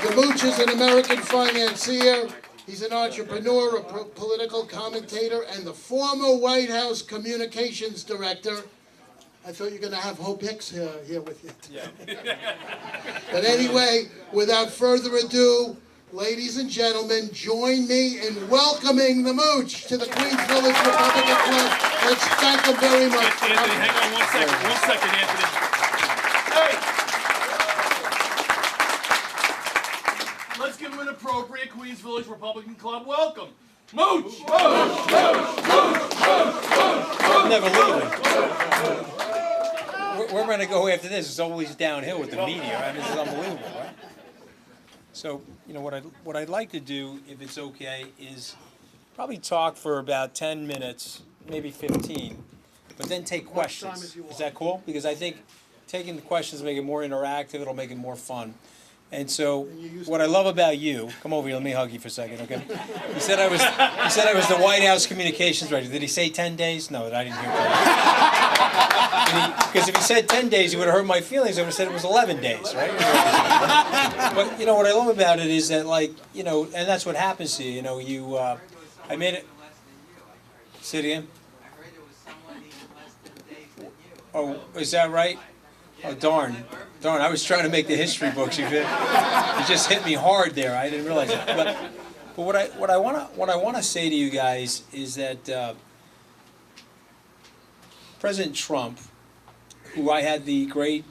The Mooch is an American financier. He's an entrepreneur, a political commentator, and the former White House communications director. I thought you were going to have Hope Hicks here with you today. Yeah. But anyway, without further ado, ladies and gentlemen, join me in welcoming the Mooch to the Queens Village Republican Club. Let's thank him very much for Anthony, coming. hang on 1 second. 1 second, Anthony. Hey! Let's give him an appropriate Queens Village Republican Club welcome. Mooch! Mooch! Mooch! Mooch! I'm never leaving. Where am I going to go after this? It's always downhill with the media. I mean, this is unbelievable, right? So, you know, what I'd like to do, if it's okay, is probably talk for about 10 minutes, maybe 15, but then take questions. Is that cool? Because I think taking the questions will make it more interactive. It'll make it more fun. And so, what I love about you, come over here, let me hug you for a second, okay? He said I was the White House communications director. Did he say 10 days? No, I didn't hear that. Because if he said 10 days, he would have hurt my feelings. I would have said it was 11 days, right? But, you know, what I love about it is that, like, you know, and that's what happens to you. You know, I made it. Say it again. Oh, is that right? Oh, darn. I was trying to make the history books. You just hit me hard there. I didn't realize it. But what I want to say to you guys is that President Trump, who I had the great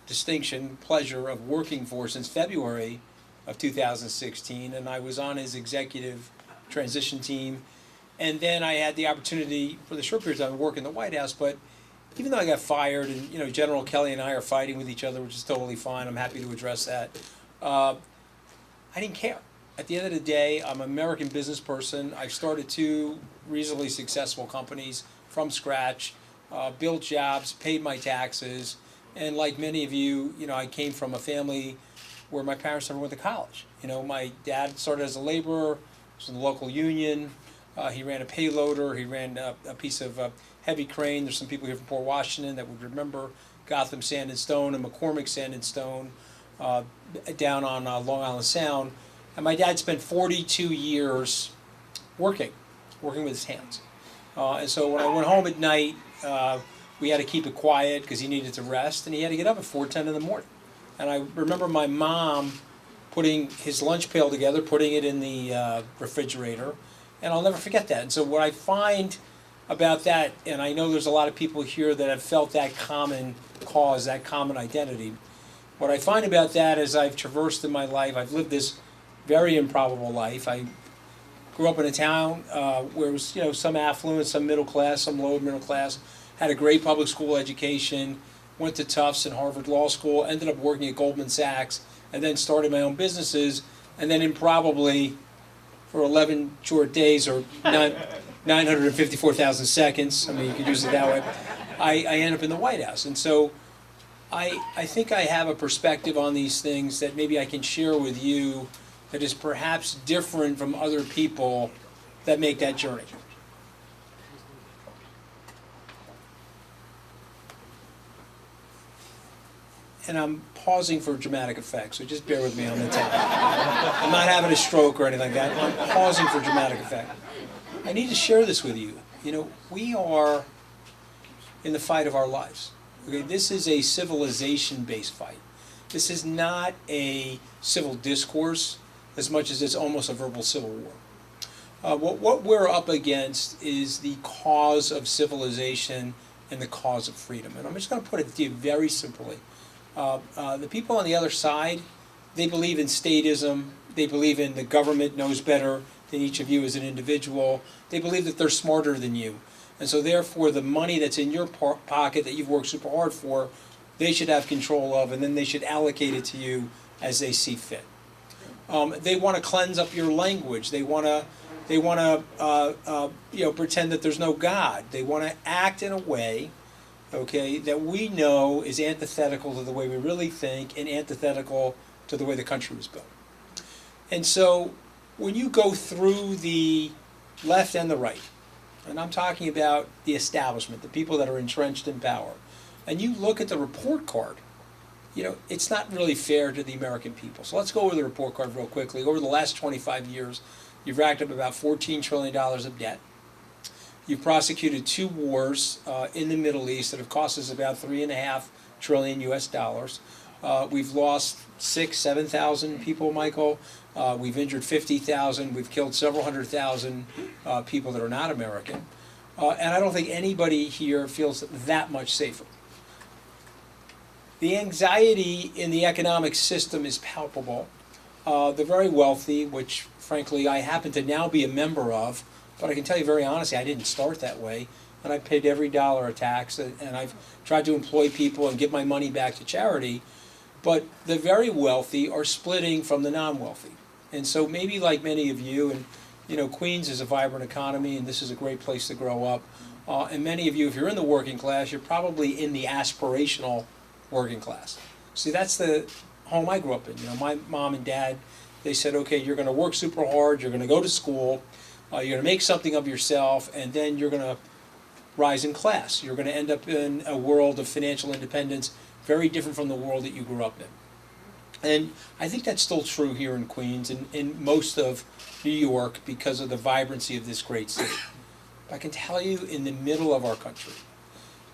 distinction, pleasure of working for since February of 2016, and I was on his executive transition team, and then I had the opportunity for the short period of time to work in the White House, but even though I got fired, and you know, General Kelly and I are fighting with each other, which is totally fine. I'm happy to address that. I didn't care. At the end of the day, I'm an American business person. I started 2 reasonably successful companies from scratch, built jobs, paid my taxes, and like many of you, you know, I came from a family where my parents never went to college. You know, my dad started as a laborer, was in the local union. He ran a payloader. He ran a piece of heavy crane. There's some people here from Port Washington that would remember Gotham Sand and Stone and McCormick Sand and Stone down on Long Island Sound. And my dad spent 42 years working with his hands. And so when I went home at night, we had to keep it quiet because he needed to rest, and he had to get up at 4:10 in the morning. And I remember my mom putting his lunch pail together, putting it in the refrigerator, and I'll never forget that. And so what I find about that, and I know there's a lot of people here that have felt that common cause, that common identity. What I find about that is I've traversed in my life, I've lived this very improbable life. I grew up in a town where it was, you know, some affluent, some middle class, some lower middle class, had a great public school education, went to Tufts and Harvard Law School, ended up working at Goldman Sachs, and then started my own businesses, and then improbably, for 11 short days or 954,000 seconds, I mean, you could use it that way, I end up in the White House. And so I think I have a perspective on these things that maybe I can share with you that is perhaps different from other people that make that journey. And I'm pausing for dramatic effect, so just bear with me on the tape. I'm not having a stroke or anything like that. I'm pausing for dramatic effect. I need to share this with you. You know, we are in the fight of our lives. Okay, this is a civilization-based fight. This is not a civil discourse as much as it's almost a verbal civil war. What we're up against is the cause of civilization and the cause of freedom. And I'm just going to put it to you very simply. The people on the other side, they believe in statism. They believe in the government knows better than each of you as an individual. They believe that they're smarter than you. And so therefore the money that's in your pocket that you've worked super hard for, they should have control of, and then they should allocate it to you as they see fit. They want to cleanse up your language. They want to pretend that there's no God. They want to act in a way, okay, that we know is antithetical to the way we really think and antithetical to the way the country was built. And so when you go through the left and the right, and I'm talking about the establishment, the people that are entrenched in power, and you look at the report card it's not really fair to the American people. So let's go over the report card real quickly. Over the last 25 years, you've racked up about $14 trillion of debt. You've prosecuted 2 wars in the Middle East that have cost us about $3.5 trillion US. We've lost 7,000 people, Michael. We've injured 50,000. We've killed several 100,000 people that are not American. And I don't think anybody here feels that much safer. The anxiety in the economic system is palpable. The very wealthy, which frankly I happen to now be a member of, but I can tell you very honestly, I didn't start that way. And I paid every dollar of tax, and I've tried to employ people and give my money back to charity. But the very wealthy are splitting from the non-wealthy. And so maybe like many of you, and Queens is a vibrant economy, and this is a great place to grow up. And many of you, if you're in the working class, you're probably in the aspirational working class. See, that's the home I grew up in. My mom and dad, they said, okay, you're going to work super hard, you're going to go to school, you're going to make something of yourself, and then you're going to rise in class. You're going to end up in a world of financial independence very different from the world that you grew up in. And I think that's still true here in Queens and in most of New York because of the vibrancy of this great city. I can tell you, in the middle of our country,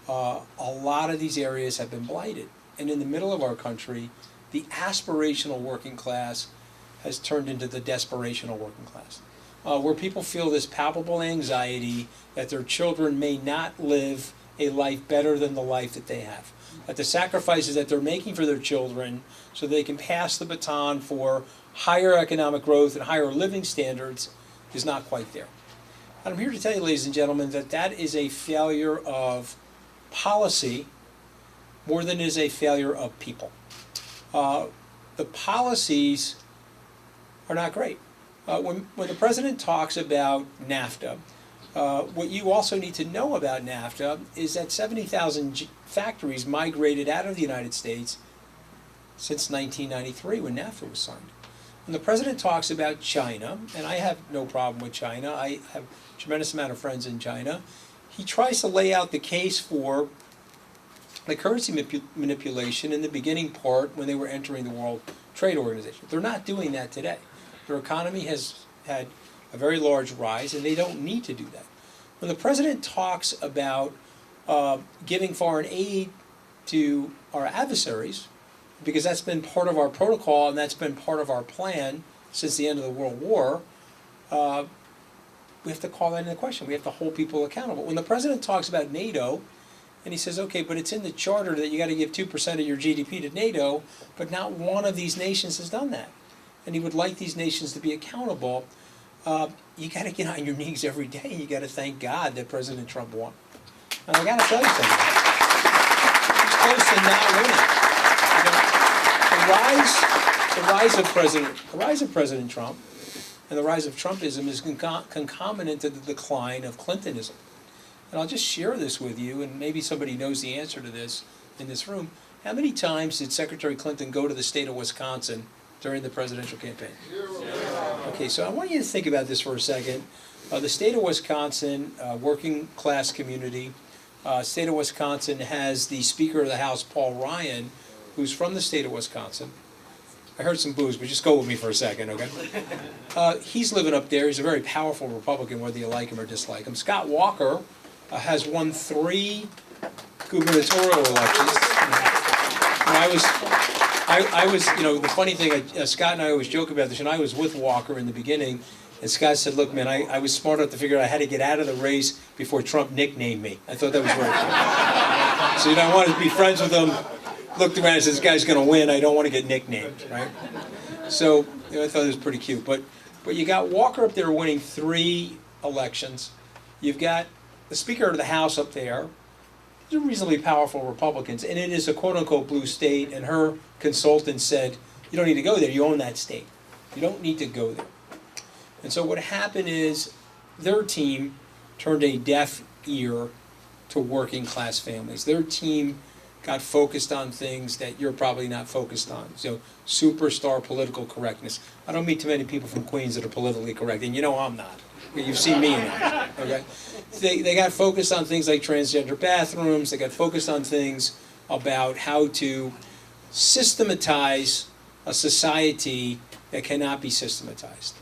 a lot of these areas have been blighted. And in the middle of our country, the aspirational working class has turned into the desperational working class, where people feel this palpable anxiety that their children may not live a life better than the life that they have. That the sacrifices that they're making for their children so they can pass the baton for higher economic growth and higher living standards is not quite there. And I'm here to tell you, ladies and gentlemen, that that is a failure of policy more than it is a failure of people. The policies are not great. When the president talks about NAFTA, what you also need to know about NAFTA is that 70,000 factories migrated out of the United States since 1993 when NAFTA was signed. When the president talks about China, and I have no problem with China, I have a tremendous amount of friends in China, he tries to lay out the case for the currency manipulation in the beginning part when they were entering the World Trade Organization. They're not doing that today. Their economy has had a very large rise, and they don't need to do that. When the president talks about giving foreign aid to our adversaries, because that's been part of our protocol and that's been part of our plan since the end of the World War, we have to call that into question. We have to hold people accountable. When the president talks about NATO, and he says, okay, but it's in the charter that you got to give 2% of your GDP to NATO, but not one of these nations has done that. And he would like these nations to be accountable. You got to get on your knees every day, and you got to thank God that President Trump won. And I got to tell you something. He's close to not winning. The rise of President Trump and the rise of Trumpism is concomitant to the decline of Clintonism. And I'll just share this with you, and maybe somebody knows the answer to this in this room. How many times did Secretary Clinton go to the state of Wisconsin during the presidential campaign? Okay, so I want you to think about this for a second. The state of Wisconsin, working class community, state of Wisconsin has the Speaker of the House, Paul Ryan, who's from the state of Wisconsin. I heard some boos, but just go with me for a second, okay? He's living up there. He's a very powerful Republican, whether you like him or dislike him. Scott Walker has won 3 gubernatorial elections. I was, the funny thing, Scott and I always joke about this, and I was with Walker in the beginning, and Scott said, look, man, I was smart enough to figure out I had to get out of the race before Trump nicknamed me. I thought that was right. So, I wanted to be friends with him. Looked around and said, this guy's going to win. I don't want to get nicknamed, right? So, I thought it was pretty cute. But you got Walker up there winning 3 elections. You've got the Speaker of the House up there. They're reasonably powerful Republicans, and it is a quote-unquote blue state, and her consultant said, you don't need to go there. You own that state. You don't need to go there. And so what happened is their team turned a deaf ear to working class families. Their team got focused on things that you're probably not focused on. So superstar political correctness. I don't meet too many people from Queens that are politically correct, and I'm not. You've seen me in that, okay? They got focused on things like transgender bathrooms. They got focused on things about how to systematize a society that cannot be systematized.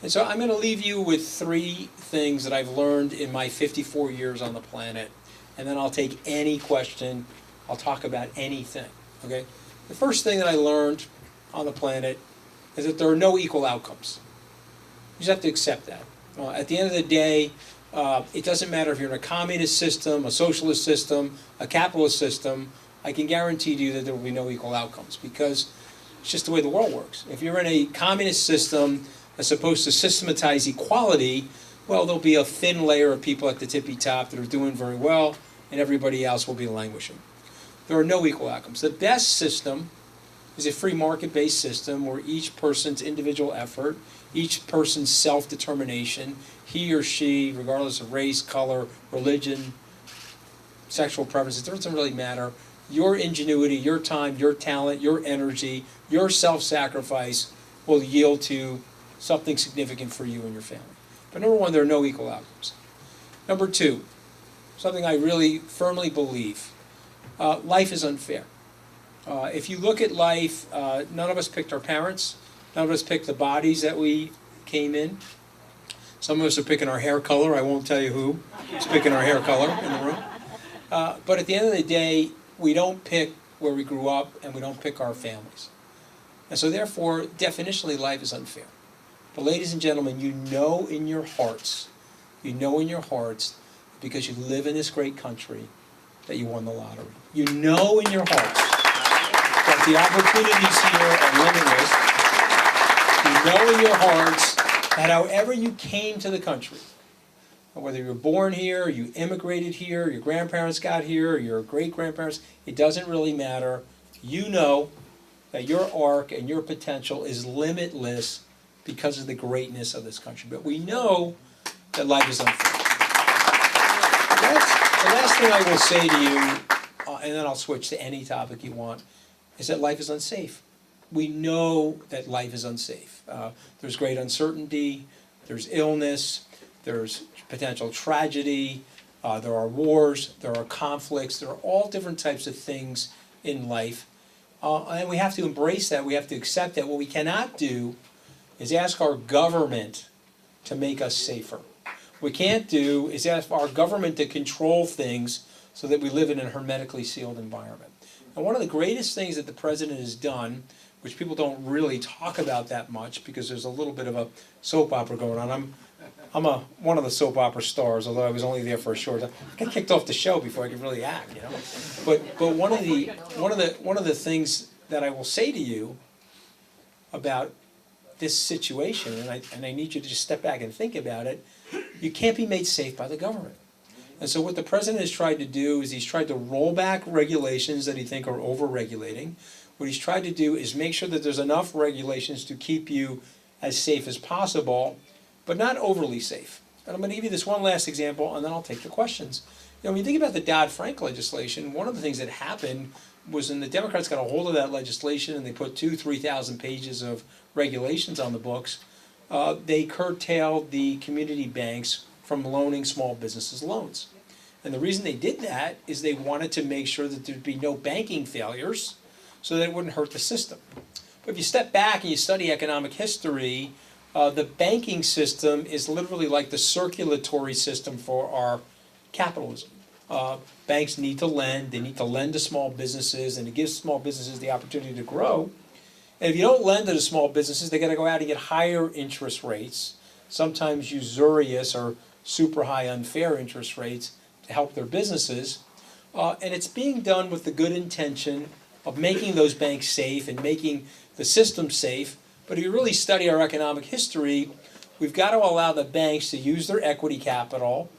And so I'm going to leave you with 3 things that I've learned in my 54 years on the planet, and then I'll take any question. I'll talk about anything, okay? The first thing that I learned on the planet is that there are no equal outcomes. You just have to accept that. At the end of the day, it doesn't matter if you're in a communist system, a socialist system, a capitalist system. I can guarantee to you that there will be no equal outcomes because it's just the way the world works. If you're in a communist system that's supposed to systematize equality, well, there'll be a thin layer of people at the tippy top that are doing very well, and everybody else will be languishing. There are no equal outcomes. The best system is a free market-based system where each person's individual effort, each person's self-determination, he or she, regardless of race, color, religion, sexual preferences, it doesn't really matter. Your ingenuity, your time, your talent, your energy, your self-sacrifice will yield to something significant for you and your family. But number 1, there are no equal outcomes. Number 2, something I really firmly believe, life is unfair. If you look at life, none of us picked our parents. None of us picked the bodies that we came in. Some of us are picking our hair color. I won't tell you who is picking our hair color in the room. But at the end of the day, we don't pick where we grew up, and we don't pick our families. And so therefore, definitionally, life is unfair. But ladies and gentlemen, you know in your hearts, because you live in this great country, that you won the lottery. You know in your hearts that the opportunities here are limitless. You know in your hearts that however you came to the country, whether you were born here, you immigrated here, your grandparents got here, your great-grandparents, it doesn't really matter. You know that your arc and your potential is limitless because of the greatness of this country. But we know that life is unfair. The last thing I will say to you, and then I'll switch to any topic you want, is that life is unsafe. We know that life is unsafe. There's great uncertainty, there's illness, there's potential tragedy, there are wars, there are conflicts, there are all different types of things in life. And we have to embrace that, we have to accept that. What we cannot do is ask our government to make us safer. What we can't do is ask our government to control things so that we live in a hermetically sealed environment. And one of the greatest things that the president has done, which people don't really talk about that much because there's a little bit of a soap opera going on. I'm one of the soap opera stars, although I was only there for a short time. I got kicked off the show before I could really act, you know. But one of the things that I will say to you about this situation, and I need you to just step back and think about it, you can't be made safe by the government. And so what the president has tried to do is he's tried to roll back regulations that he think are over-regulating. What he's tried to do is make sure that there's enough regulations to keep you as safe as possible, but not overly safe. And I'm going to give you this one last example, and then I'll take the questions. You know, when you think about the Dodd-Frank legislation, one of the things that happened was when the Democrats got a hold of that legislation and they put 2,000-3,000 pages of regulations on the books, they curtailed the community banks from loaning small businesses loans. And the reason they did that is they wanted to make sure that there'd be no banking failures so that it wouldn't hurt the system. But if you step back and you study economic history, the banking system is literally like the circulatory system for our capitalism. Banks need to lend, they need to lend to small businesses, and it gives small businesses the opportunity to grow. And if you don't lend to the small businesses, they got to go out and get higher interest rates, sometimes usurious or super high unfair interest rates to help their businesses. And it's being done with the good intention of making those banks safe and making the system safe. But if you really study our economic history, we've got to allow the banks to use their equity capital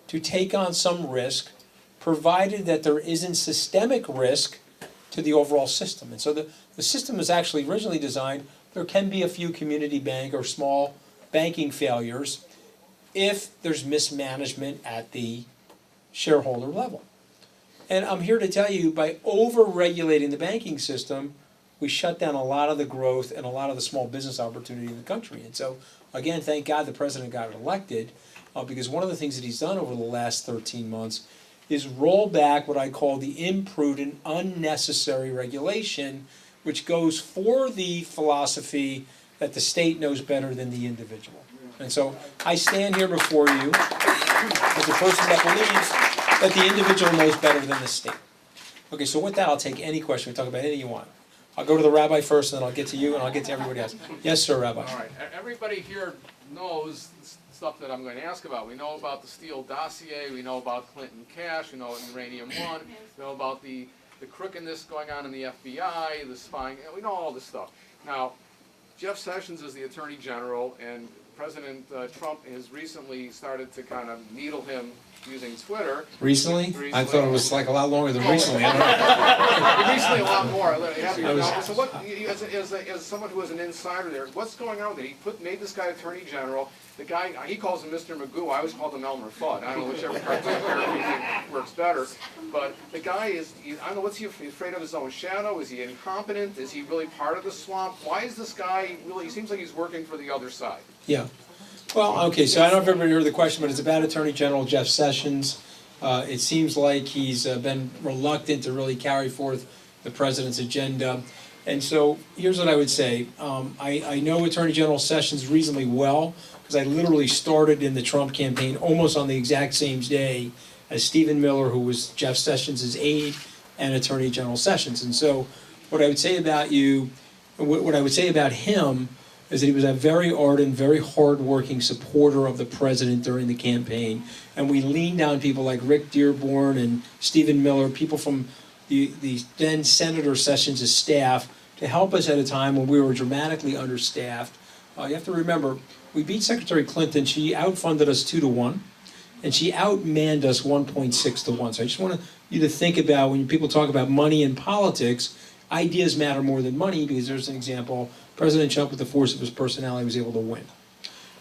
to take on some risk, provided that there isn't systemic risk to the overall system. And so the system was actually originally designed, there can be a few community bank or small banking failures if there's mismanagement at the shareholder level. And I'm here to tell you, by over-regulating the banking system, we shut down a lot of the growth and a lot of the small business opportunity in the country. And so, again, thank God the president got elected, because one of the things that he's done over the last 13 months is roll back what I call the imprudent, unnecessary regulation, which goes for the philosophy that the state knows better than the individual. And so I stand here before you as a person that believes that the individual knows better than the state. Okay, so with that, I'll take any question. We talk about anything you want. I'll go to the rabbi first, and then I'll get to you, and I'll get to everybody else. Yes, sir, Rabbi. All right, everybody here knows stuff that I'm going to ask about. We know about the Steele dossier, we know about Clinton cash, we know Uranium One, we know about the crookedness going on in the FBI, the spying, we know all this stuff. Now, Jeff Sessions is the Attorney General, and President Trump has recently started to kind of needle him using Twitter. Recently? I thought it was like a lot longer than recently. I don't know. Recently, a lot more. So, what, as someone who is an insider there, what's going on with it? He made this guy Attorney General. The guy, he calls him Mr. Magoo. I always called him Elmer Fudd. I don't know whichever cartoon character works better. But the guy is, I don't know, what's he afraid of his own shadow? Is he incompetent? Is he really part of the swamp? Why is this guy really, he seems like he's working for the other side. Yeah. Well, okay, so I don't know if everybody heard the question, but it's about Attorney General Jeff Sessions. It seems like he's been reluctant to really carry forth the president's agenda. And so here's what I would say. I know Attorney General Sessions reasonably well, because I literally started in the Trump campaign almost on the exact same day as Stephen Miller, who was Jeff Sessions' aide, and Attorney General Sessions. And so what I would say about you, what I would say about him is that he was a very ardent, very hard-working supporter of the president during the campaign. And we leaned on people like Rick Dearborn and Stephen Miller, people from the then Senator Sessions' staff, to help us at a time when we were dramatically understaffed. You have to remember, we beat Secretary Clinton. She outfunded us 2-1, and she outmanned us 1.6-1. So I just want you to think about, when people talk about money in politics, ideas matter more than money, because there's an example. President Trump, with the force of his personality, was able to win.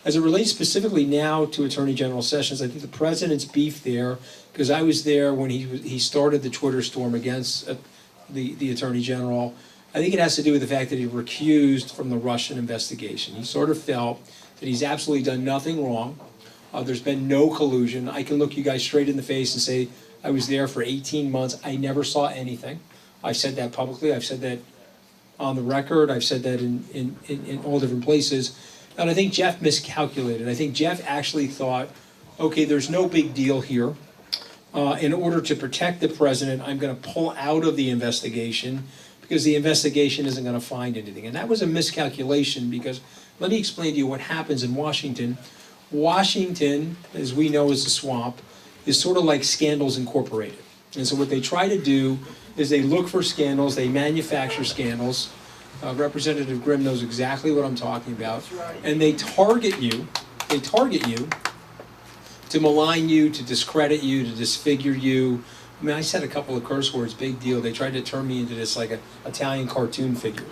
As it relates specifically now to Attorney General Sessions, I think the president's beef there, because I was there when he started the Twitter storm against the Attorney General. I think it has to do with the fact that he recused from the Russian investigation. He sort of felt that he's absolutely done nothing wrong. There's been no collusion. I can look you guys straight in the face and say, I was there for 18 months. I never saw anything. I've said that publicly. I've said that on the record. I've said that in all different places. And I think Jeff miscalculated. I think Jeff actually thought, okay, there's no big deal here. In order to protect the president, I'm going to pull out of the investigation because the investigation isn't going to find anything. And that was a miscalculation, because let me explain to you what happens in Washington. Washington, as we know, is a swamp, is sort of like Scandals Incorporated. And so what they try to do is they look for scandals, they manufacture scandals. Representative Grimm knows exactly what I'm talking about. And they target you to malign you, to discredit you, to disfigure you. I mean, I said a couple of curse words, big deal. They tried to turn me into this like an Italian cartoon figure.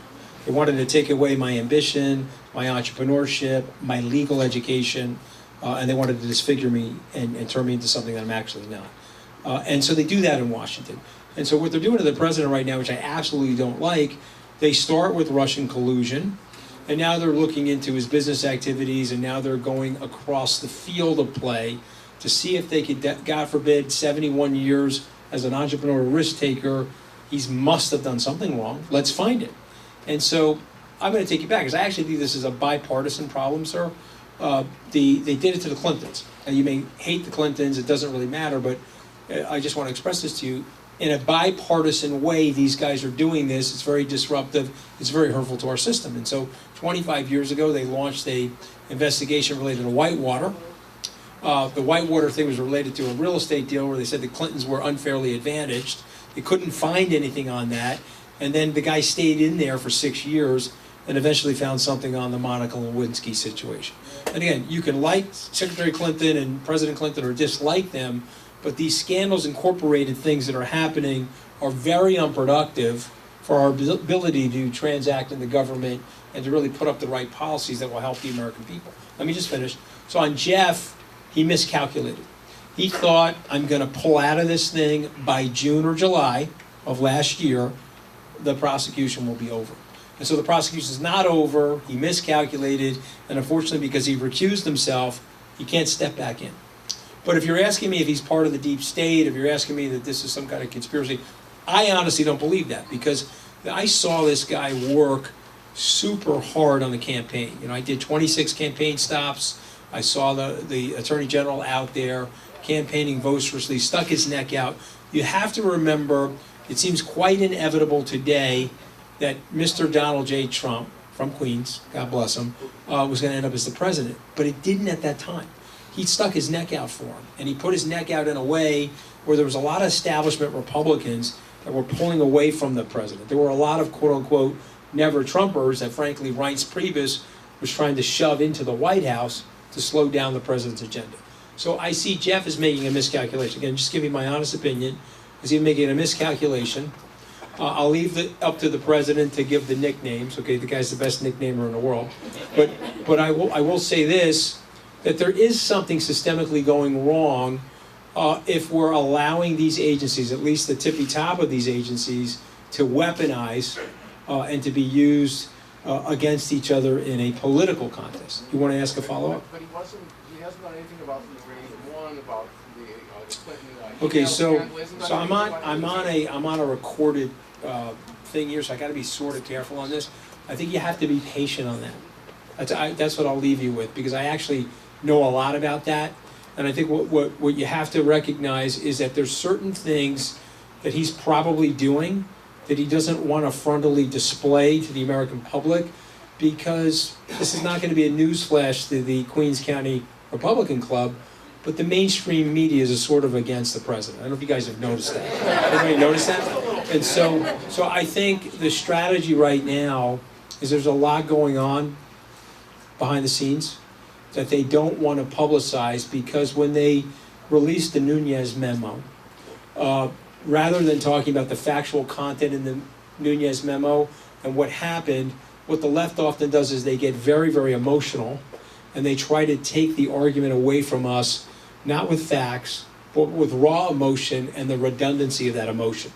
They wanted to take away my ambition, my entrepreneurship, my legal education, and they wanted to disfigure me and turn me into something that I'm actually not. And so they do that in Washington. And so what they're doing to the president right now, which I absolutely don't like, they start with Russian collusion, and now they're looking into his business activities, and now they're going across the field of play to see if they could, God forbid, 71 years as an entrepreneur risk taker, he must have done something wrong. Let's find it. And so I'm going to take you back, because I actually think this is a bipartisan problem, sir. They did it to the Clintons. And you may hate the Clintons, it doesn't really matter, but I just want to express this to you. In a bipartisan way, these guys are doing this. It's very disruptive. It's very hurtful to our system. And so 25 years ago, they launched an investigation related to Whitewater. The Whitewater thing was related to a real estate deal where they said the Clintons were unfairly advantaged. They couldn't find anything on that. And then the guy stayed in there for 6 years and eventually found something on the Monica Lewinsky situation. And again, you can like Secretary Clinton and President Clinton or dislike them, but these Scandals Incorporated things that are happening are very unproductive for our ability to transact in the government and to really put up the right policies that will help the American people. Let me just finish. So on Jeff, he miscalculated. He thought, I'm going to pull out of this thing by June or July of last year, the prosecution will be over. And so the prosecution is not over, he miscalculated, and unfortunately because he recused himself, he can't step back in. But if you're asking me if he's part of the deep state, if you're asking me that this is some kind of conspiracy, I honestly don't believe that, because I saw this guy work super hard on the campaign. You know, I did 26 campaign stops. I saw the Attorney General out there campaigning vociferously, stuck his neck out. You have to remember, it seems quite inevitable today that Mr. Donald J. Trump, from Queens, God bless him, was going to end up as the president. But it didn't at that time. He stuck his neck out for him. And he put his neck out in a way where there was a lot of establishment Republicans that were pulling away from the president. There were a lot of quote-unquote never-Trumpers that, frankly, Reince Priebus was trying to shove into the White House to slow down the president's agenda. So I see Jeff as making a miscalculation. Again, just give me my honest opinion. Is he making a miscalculation? I'll leave it up to the president to give the nicknames. Okay, the guy's the best nicknamer in the world. But I will say this, that there is something systemically going wrong if we're allowing these agencies, at least the tippy top of these agencies, to weaponize and to be used against each other in a political contest. You want to ask a follow-up? But he hasn't done anything about the Uranium One, about the Clinton. Okay, so I'm on a recorded thing here, so I got to be sort of careful on this. I think you have to be patient on that. That's what I'll leave you with, because I actually know a lot about that, and I think what you have to recognize is that there's certain things that he's probably doing that he doesn't want to frontally display to the American public, because this is not going to be a newsflash to the Queens County Republican Club, but the mainstream media is sort of against the president. I don't know if you guys have noticed that. Anybody noticed that? And so I think the strategy right now is there's a lot going on behind the scenes that they don't want to publicize, because when they released the Nunez memo, rather than talking about the factual content in the Nunez memo and what happened, what the left often does is they get very, very emotional, and they try to take the argument away from us, not with facts, but with raw emotion and the redundancy of that emotion.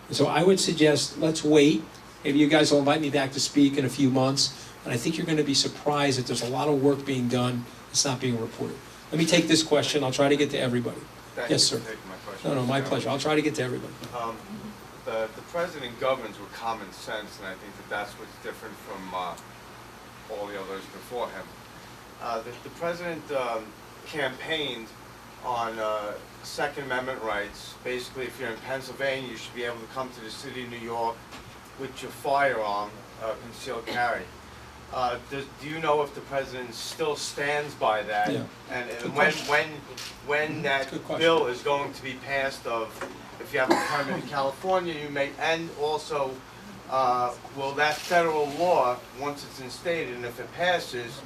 And so I would suggest, let's wait. Maybe you guys will invite me back to speak in a few months, and I think you're going to be surprised that there's a lot of work being done that's not being reported. Let me take this question. I'll try to get to everybody. Yes, sir. Thank you for taking my question. No, my pleasure. I'll try to get to everybody. The president governs with common sense, and I think that's what's different from all the others before him. The president campaigned on Second Amendment rights. Basically, if you're in Pennsylvania, you should be able to come to the city of New York with your firearm, concealed carry. Do you know if the president still stands by that? Yeah. And when that bill is going to be passed, of if you have a permit in California, you may, and also will that federal law, once it's instated and if it passes,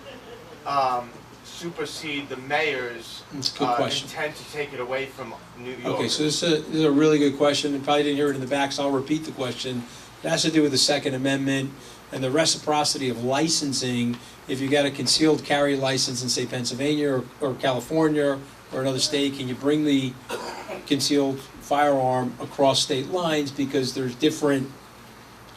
supersede the mayor's intent to take it away from New York? Okay, so this is a really good question. You probably didn't hear it in the back, so I'll repeat the question. It has to do with the Second Amendment and the reciprocity of licensing. If you got a concealed carry license in, say, Pennsylvania or California or another state, can you bring the concealed firearm across state lines, because there's different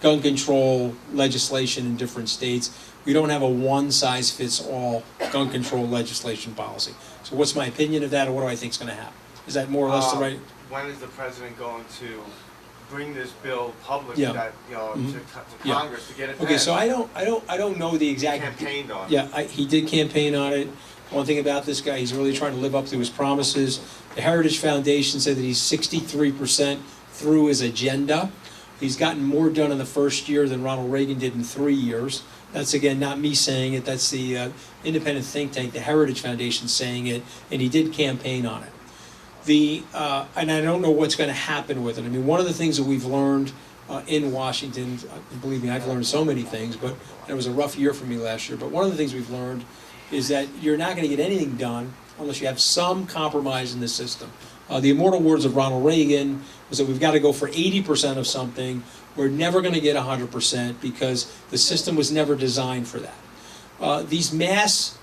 gun control legislation in different states. We don't have a one-size-fits-all gun control legislation policy. So what's my opinion of that, or what do I think is going to happen? Is that more or less the right? When is the president going to bring this bill public, Yeah. that, to Yeah. Congress to get it passed? Okay, so I don't know the exact. Campaigned on it. Yeah, he did campaign on it. One thing about this guy, he's really trying to live up to his promises. The Heritage Foundation said that he's 63% through his agenda. He's gotten more done in the first year than Ronald Reagan did in 3 years. That's, again, not me saying it. That's the independent think tank, the Heritage Foundation, saying it, and he did campaign on it. And I don't know what's going to happen with it. I mean, one of the things that we've learned in Washington, believe me, I've learned so many things, but it was a rough year for me last year, but one of the things we've learned is that you're not going to get anything done unless you have some compromise in the system. The immortal words of Ronald Reagan was that we've got to go for 80% of something. We're never going to get 100% because the system was never designed for that. These mass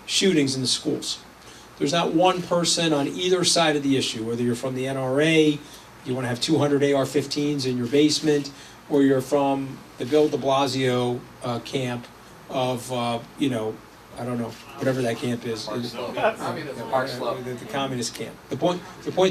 shootings in the schools, there's not one person on either side of the issue, whether you're from the NRA, you want to have 200 AR-15s in your basement, or you're from the Bill de Blasio camp of, I don't know, whatever that camp is. Park Slope. The communist camp. The point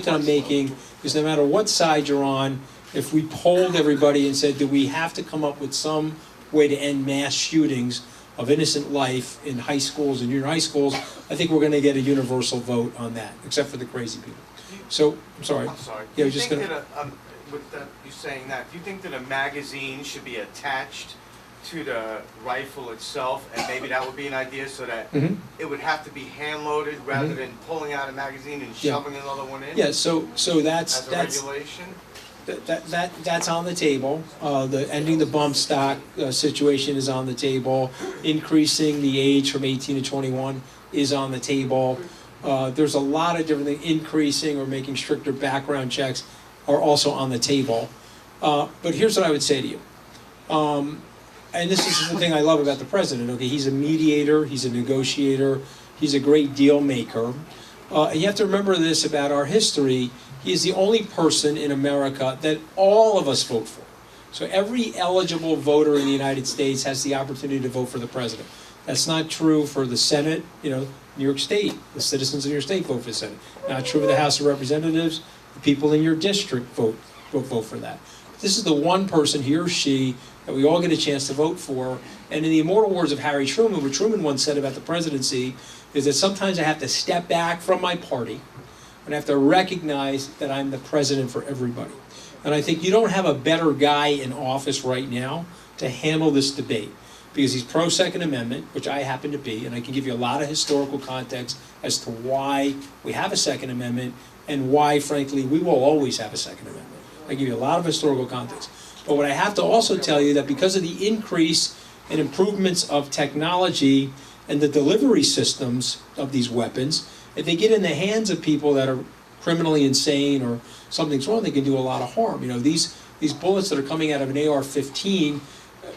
that I'm making is no matter what side you're on, if we polled everybody and said, do we have to come up with some way to end mass shootings of innocent life in high schools and junior high schools, I think we're going to get a universal vote on that, except for the crazy people. So, I'm sorry. I'm sorry. Yeah, Do you just think gonna. that with that, you saying that, do you think that a magazine should be attached to the rifle itself, and maybe that would be an idea so that Mhm. it would have to be hand-loaded rather than pulling out a magazine and Yeah. shoving another one in? Yeah, so that's As a regulation? That's on the table. The ending the bump stock situation is on the table. Increasing the age from 18 to 21 is on the table. There's a lot of different things. Increasing or making stricter background checks are also on the table. But here's what I would say to you. And this is the thing I love about the president. Okay, he's a mediator. He's a negotiator. He's a great deal maker. And you have to remember this about our history. He is the only person in America that all of us vote for. So every eligible voter in the United States has the opportunity to vote for the president. That's not true for the Senate, New York State. The citizens in your state vote for the Senate. Not true for the House of Representatives. The people in your district vote for that. This is the one person, he or she, that we all get a chance to vote for. And in the immortal words of Harry Truman, what Truman once said about the presidency is that sometimes I have to step back from my party and I have to recognize that I'm the president for everybody. And I think you don't have a better guy in office right now to handle this debate, because he's pro-Second Amendment, which I happen to be, and I can give you a lot of historical context as to why we have a Second Amendment and why, frankly, we will always have a Second Amendment. I give you a lot of historical context. But what I have to also tell you that because of the increase in improvements of technology and the delivery systems of these weapons, if they get in the hands of people that are criminally insane or something's wrong, they can do a lot of harm. These bullets that are coming out of an AR-15,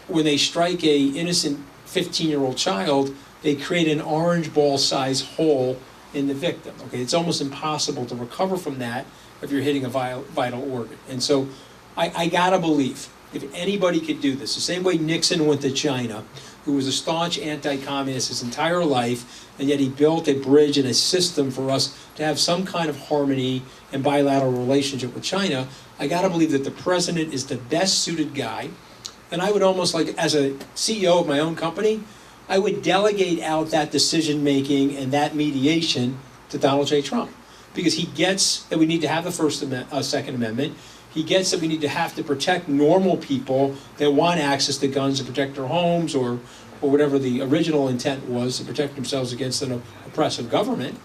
when they strike a innocent 15-year-old child, they create an orange ball size hole in the victim. Okay, it's almost impossible to recover from that if you're hitting a vital organ. And so I gotta believe, if anybody could do this, the same way Nixon went to China, who was a staunch anti-communist his entire life, and yet he built a bridge and a system for us to have some kind of harmony and bilateral relationship with China, I gotta believe that the president is the best suited guy. And I would almost, like, as a CEO of my own company, I would delegate out that decision-making and that mediation to Donald J. Trump. Because he gets that we need to have the Second Amendment. He gets that we need to have to protect normal people that want access to guns to protect their homes or whatever the original intent was, to protect themselves against an oppressive government.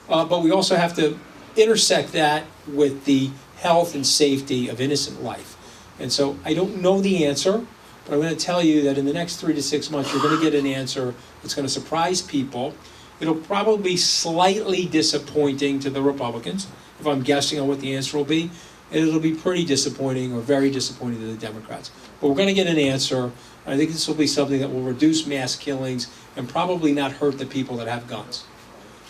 But we also have to intersect that with the health and safety of innocent life. And so I don't know the answer, but I'm going to tell you that in the next 3 to 6 months, you're going to get an answer that's going to surprise people. It'll probably be slightly disappointing to the Republicans, if I'm guessing on what the answer will be. And it'll be pretty disappointing or very disappointing to the Democrats. But we're going to get an answer. I think this will be something that will reduce mass killings and probably not hurt the people that have guns.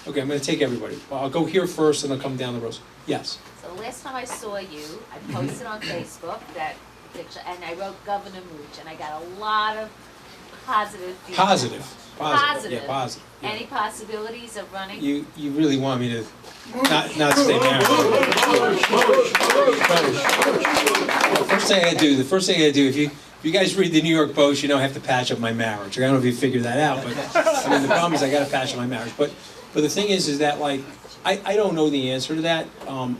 Okay, I'm going to take everybody. I'll go here first and I'll come down the rows. Yes? So last time I saw you, I posted on Facebook that picture, and I wrote Governor Mooch, and I got a lot of positive feedback. Positive. Yeah, positive. Yeah. Any possibilities of running? You really want me to not stay married? The first thing I do, if you guys read the New York Post, you know I have to patch up my marriage. I don't know if you figured that out, but I mean the problem is I got to patch up my marriage. But the thing is that, like, I don't know the answer to that.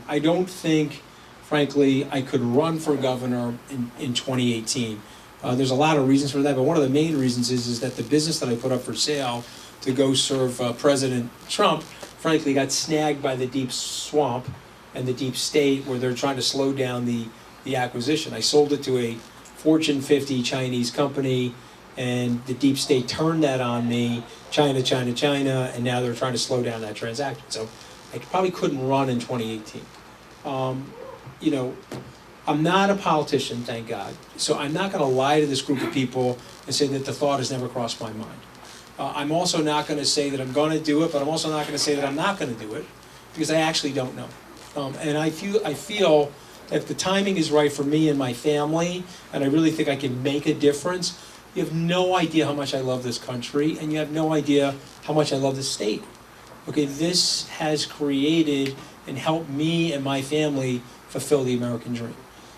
I don't think, frankly, I could run for governor in 2018. There's a lot of reasons for that, but one of the main reasons is that the business that I put up for sale to go serve President Trump, frankly, got snagged by the deep swamp and the deep state, where they're trying to slow down the acquisition. I sold it to a Fortune 50 Chinese company, and the deep state turned that on me, China, and now they're trying to slow down that transaction. So I probably couldn't run in 2018. I'm not a politician, thank God, so I'm not going to lie to this group of people and say that the thought has never crossed my mind. I'm also not going to say that I'm going to do it, but I'm also not going to say that I'm not going to do it, because I actually don't know. And I feel that if the timing is right for me and my family, and I really think I can make a difference, You have no idea how much I love this country, and you have no idea how much I love this state. Okay, this has created and helped me and my family fulfill the American dream.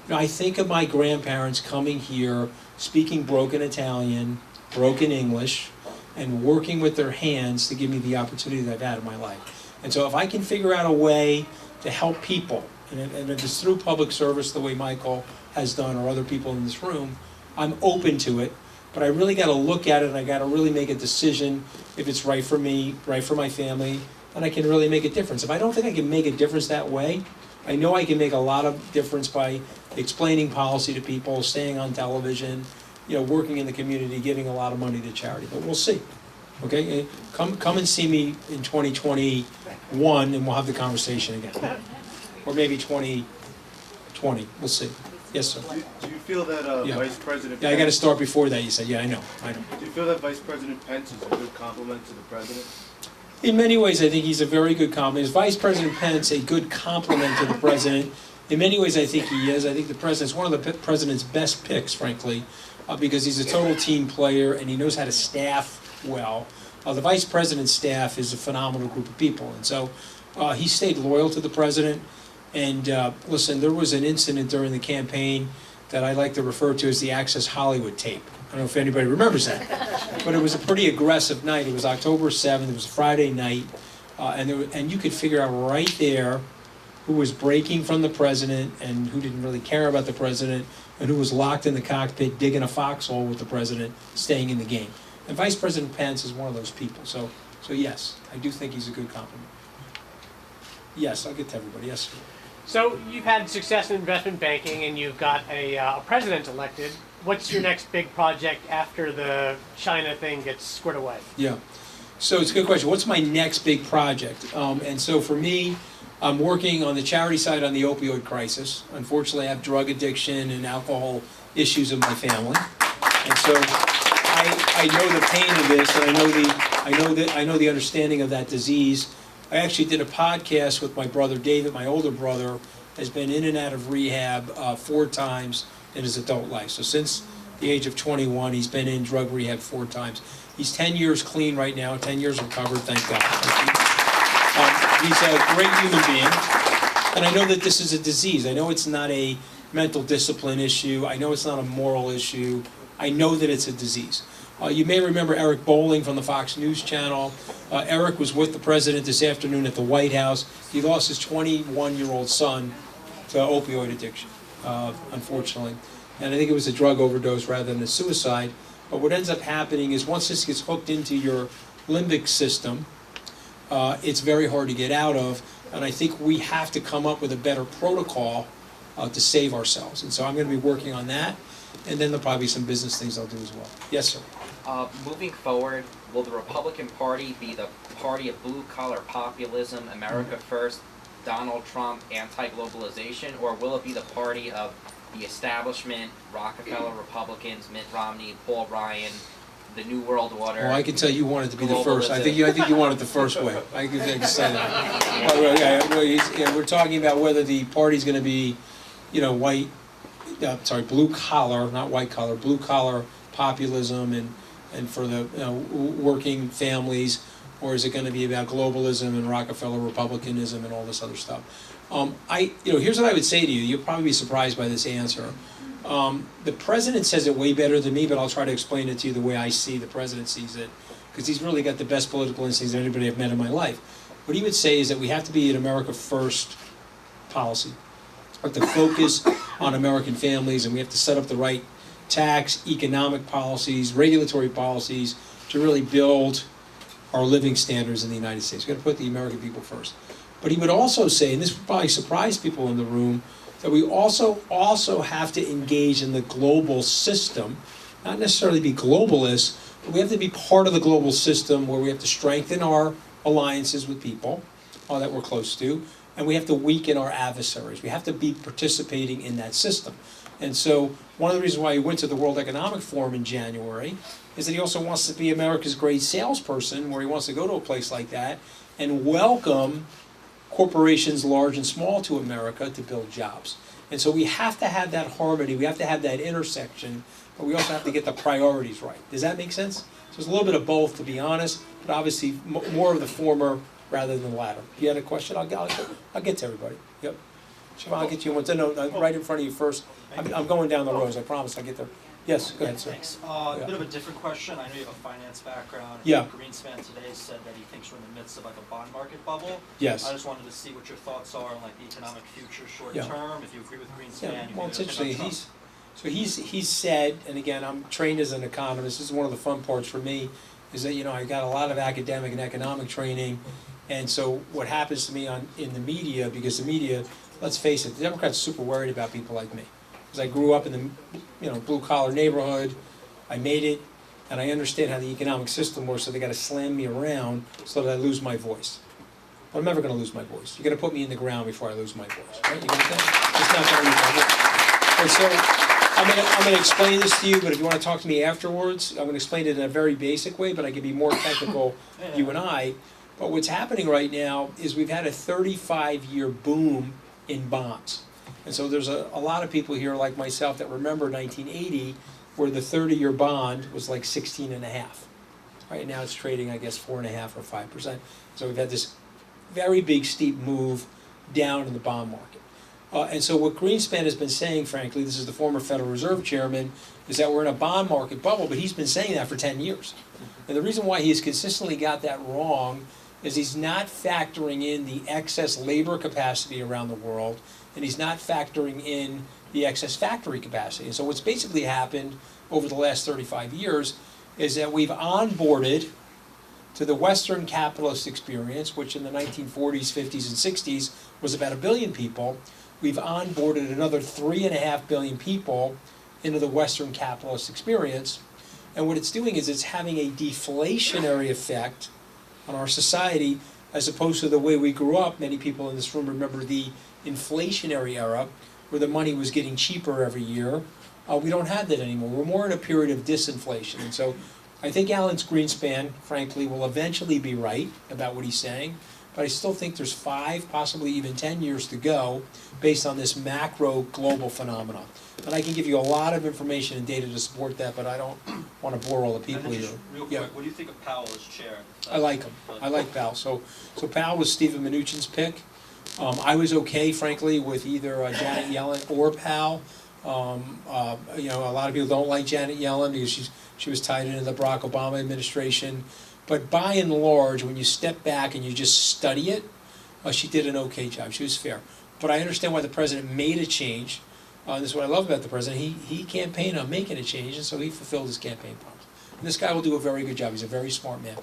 You know, I think of my grandparents coming here, speaking broken Italian, broken English, and working with their hands to give me the opportunity that I've had in my life. And so if I can figure out a way to help people, and if it's through public service the way Michael has done or other people in this room, I'm open to it. But I really got to look at it, and I got to really make a decision if it's right for me, right for my family, and I can really make a difference. If I don't think I can make a difference that way, I know I can make a lot of difference by explaining policy to people, staying on television, you know, working in the community, giving a lot of money to charity. But we'll see. Okay, come and see me in 2021, and we'll have the conversation again, or maybe 2020. We'll see. Yes, sir. Do you feel that Yeah. Vice President? Yeah, I got to start before that. You said, yeah, I know. Do you feel that Vice President Pence is a good compliment to the president? In many ways, I think he's a very good compliment. Is Vice President Pence a good compliment to the president? In many ways, I think he is. I think the president's one of the president's best picks, frankly, because he's a total team player and he knows how to staff well. The vice president's staff is a phenomenal group of people, and so he stayed loyal to the president. And listen, there was an incident during the campaign that I like to refer to as the Access Hollywood tape. I don't know if anybody remembers that, but it was a pretty aggressive night. It was October 7th. It was a Friday night, and you could figure out right there who was breaking from the president and who didn't really care about the president, and who was locked in the cockpit digging a foxhole with the president, staying in the game. And Vice President Pence is one of those people. So yes, I do think he's a good compliment. Yes, I'll get to everybody. Yes, sir. So you've had success in investment banking, and you've got a president elected. What's your next big project after the China thing gets squared away? Yeah. So it's a good question. What's my next big project? And so for me, I'm working on the charity side on the opioid crisis. Unfortunately, I have drug addiction and alcohol issues in my family, and so I know the pain of this, and I know the understanding of that disease. I actually did a podcast with my brother David. My older brother has been in and out of rehab 4 times in his adult life. So since the age of 21, he's been in drug rehab 4 times. He's 10 years clean right now, 10 years recovered, thank God. He's a great human being. And I know that this is a disease. I know it's not a mental discipline issue. I know it's not a moral issue. I know that it's a disease. You may remember Eric Bolling from the Fox News Channel. Eric was with the president this afternoon at the White House. He lost his 21-year-old son to opioid addiction, unfortunately. And I think it was a drug overdose rather than a suicide. But what ends up happening is once this gets hooked into your limbic system, it's very hard to get out of. And I think we have to come up with a better protocol to save ourselves. And so I'm going to be working on that. And then there'll probably be some business things I'll do as well. Yes, sir. Moving forward, will the Republican Party be the party of blue-collar populism, America First, Donald Trump, anti-globalization, or will it be the party of the establishment, Rockefeller Republicans, Mitt Romney, Paul Ryan, the New World Order? Well, I can tell you wanted to be the first. I think you wanted the first way. I can say that. We're talking about whether the party's going to be, blue collar, not white collar, blue collar populism and for the working families, or is it going to be about globalism and Rockefeller Republicanism and all this other stuff? Here's what I would say to you. You'll probably be surprised by this answer. The president says it way better than me, but I'll try to explain it to you the way I see the president sees it, because he's really got the best political instincts of anybody I've met in my life. What he would say is that we have to be an America First policy. We have to focus on American families, and we have to set up the right tax, economic policies, regulatory policies to really build our living standards in the United States. We've got to put the American people first. But he would also say, and this would probably surprise people in the room, that we also have to engage in the global system, not necessarily be globalists, but we have to be part of the global system where we have to strengthen our alliances with people that we're close to, and we have to weaken our adversaries. We have to be participating in that system. And so one of the reasons why he went to the World Economic Forum in January is that he also wants to be America's great salesperson, where he wants to go to a place like that and welcome corporations large and small to America to build jobs. And so we have to have that harmony, we have to have that intersection, but we also have to get the priorities right. Does that make sense? So it's a little bit of both, to be honest, but obviously more of the former rather than the latter. If you had a question, I'll get to everybody. Yep. Siobhan, I'll get you one. No, right in front of you first. I'm going down the rows, I promise, I'll get there. Yes, go ahead, sir. Thanks. A bit of a different question. I know you have a finance background. Yeah. Greenspan today said that he thinks we're in the midst of like a bond market bubble. Yes. I just wanted to see what your thoughts are on like the economic future short Yeah. term, if you agree with Greenspan. Yeah, you well, think it's there's interesting. enough He's said, and again, I'm trained as an economist. This is one of the fun parts for me, is that I got a lot of academic and economic training, and so what happens to me in the media, because the media, let's face it, the Democrats are super worried about people like me, because I grew up in the blue collar neighborhood, I made it, and I understand how the economic system works, so they got to slam me around so that I lose my voice. But I'm never going to lose my voice. You're going to put me in the ground before I lose my voice, right? You get that? It's not going to lose my voice. And so I'm going to explain this to you, but if you want to talk to me afterwards, I'm going to explain it in a very basic way, but I can be more technical, you and I. But what's happening right now is we've had a 35-year boom in bonds. And so there's a lot of people here like myself that remember 1980, where the 30-year bond was like 16 and a half. Right now it's trading, I guess, 4.5 or 5%. So we've had this very big, steep move down in the bond market. And so what Greenspan has been saying, frankly, this is the former Federal Reserve Chairman, is that we're in a bond market bubble, but he's been saying that for 10 years. And the reason why he's consistently got that wrong is he's not factoring in the excess labor capacity around the world, and he's not factoring in the excess factory capacity. And so what's basically happened over the last 35 years is that we've onboarded to the Western capitalist experience, which in the 1940s, 50s, and 60s was about 1 billion people. We've onboarded another 3.5 billion people into the Western capitalist experience. And what it's doing is it's having a deflationary effect on our society, as opposed to the way we grew up. Many people in this room remember the inflationary era, where the money was getting cheaper every year. We don't have that anymore. We're more in a period of disinflation. And so I think Alan Greenspan, frankly, will eventually be right about what he's saying, but I still think there's 5, possibly even 10 years to go based on this macro global phenomenon. And I can give you a lot of information and data to support that, but I don't want to bore all the people here. Real quick, what do you think of Powell as chair? I like him. I like Powell. So Powell was Stephen Mnuchin's pick. I was okay, frankly, with either Janet Yellen or Powell. A lot of people don't like Janet Yellen because she was tied into the Barack Obama administration. But by and large, when you step back and you just study it, she did an okay job. She was fair. But I understand why the president made a change. This is what I love about the president. He campaigned on making a change, and so he fulfilled his campaign promise. And this guy will do a very good job. He's a very smart man.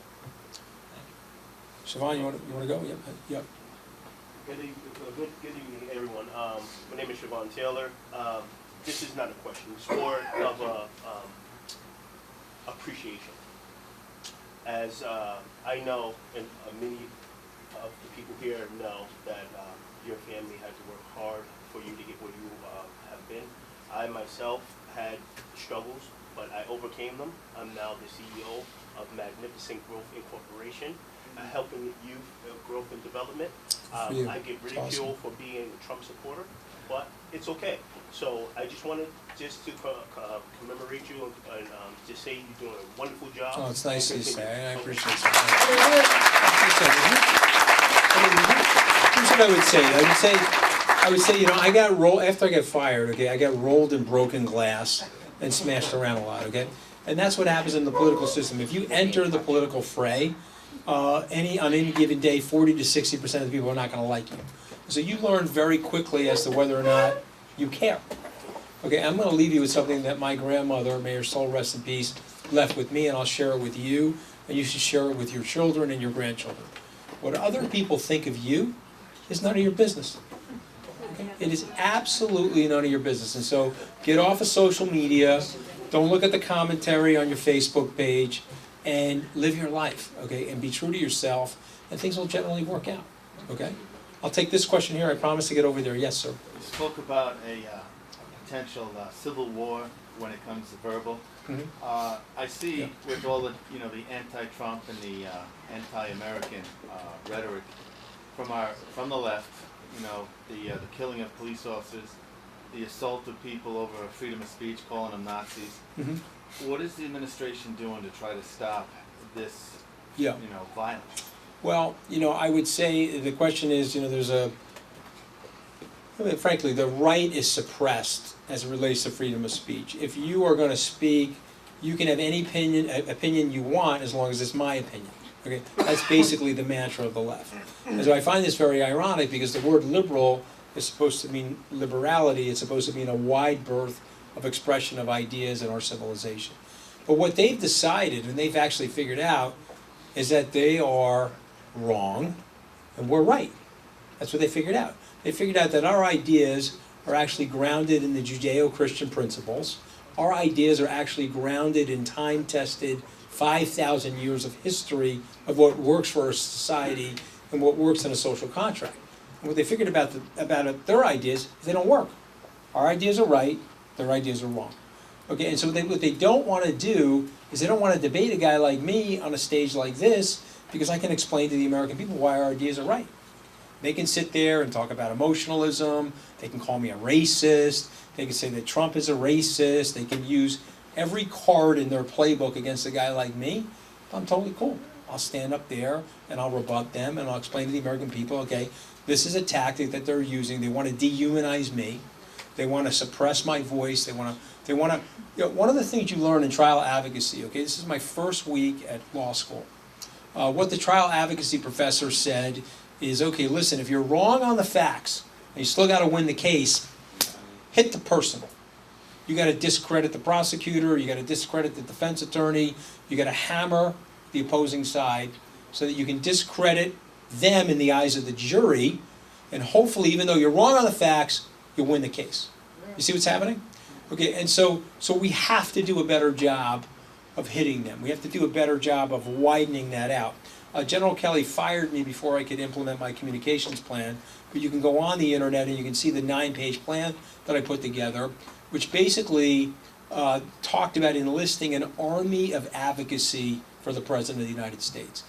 Siobhan, you want to go? Yep. Good evening, everyone. My name is Siobhan Taylor. This is not a question. It's more of appreciation. As I know, and many of the people here know, that your family had to work hard for you to get where you have been. I myself had struggles, but I overcame them. I'm now the CEO of Magnificent Growth Incorporation, helping youth growth and development. I get ridiculed for being a Trump supporter, but it's okay. So I just wanted to commemorate you and just say you're doing a wonderful job. Oh, it's nice to say. I appreciate that. Here's what I would say. I would say, I got rolled after I got fired. Okay, I got rolled in broken glass and smashed around a lot. Okay, and that's what happens in the political system. If you enter the political fray, on any given day, 40 to 60% of the people are not going to like you. So you learn very quickly as to whether or not you care. Okay, I'm going to leave you with something that my grandmother, may her soul rest in peace, left with me, and I'll share it with you, and you should share it with your children and your grandchildren. What other people think of you is none of your business. Okay? It is absolutely none of your business. And so get off of social media, don't look at the commentary on your Facebook page, and live your life, okay? And be true to yourself, and things will generally work out, okay? I'll take this question here. I promise to get over there. Yes, sir. You spoke about a potential civil war when it comes to verbal. Mm-hmm. I see with all the the anti-Trump and the anti-American rhetoric from the left, the killing of police officers, the assault of people over freedom of speech, calling them Nazis. What is the administration doing to try to stop this, Yeah. violence? Well, I would say the question is, frankly, the right is suppressed as it relates to freedom of speech. If you are going to speak, you can have any opinion you want as long as it's my opinion. Okay, that's basically the mantra of the left. And so I find this very ironic because the word liberal is supposed to mean liberality. It's supposed to mean a wide berth of expression of ideas in our civilization. But what they've decided, and they've actually figured out, is that they are wrong and we're right. That's what they figured out. They figured out that our ideas are actually grounded in the Judeo-Christian principles. Our ideas are actually grounded in time-tested 5,000 years of history of what works for a society and what works in a social contract. And what they figured about their ideas is they don't work. Our ideas are right, their ideas are wrong. Okay, and so what they don't want to do is they don't want to debate a guy like me on a stage like this because I can explain to the American people why our ideas are right. They can sit there and talk about emotionalism, they can call me a racist, they can say that Trump is a racist, they can use every card in their playbook against a guy like me. I'm totally cool. I'll stand up there and I'll rebut them and I'll explain to the American people, okay, this is a tactic that they're using. They want to dehumanize me. They want to suppress my voice. They want to, one of the things you learn in trial advocacy, okay, this is my first week at law school. What the trial advocacy professor said is, okay, listen, if you're wrong on the facts and you still got to win the case, hit the personal. You got to discredit the prosecutor, you got to discredit the defense attorney, you got to hammer the opposing side so that you can discredit them in the eyes of the jury, and hopefully, even though you're wrong on the facts, you'll win the case. You see what's happening? Okay, and so we have to do a better job of hitting them. We have to do a better job of widening that out. General Kelly fired me before I could implement my communications plan, but you can go on the internet and you can see the 9-page plan that I put together, which basically talked about enlisting an army of advocacy for the President of the United States.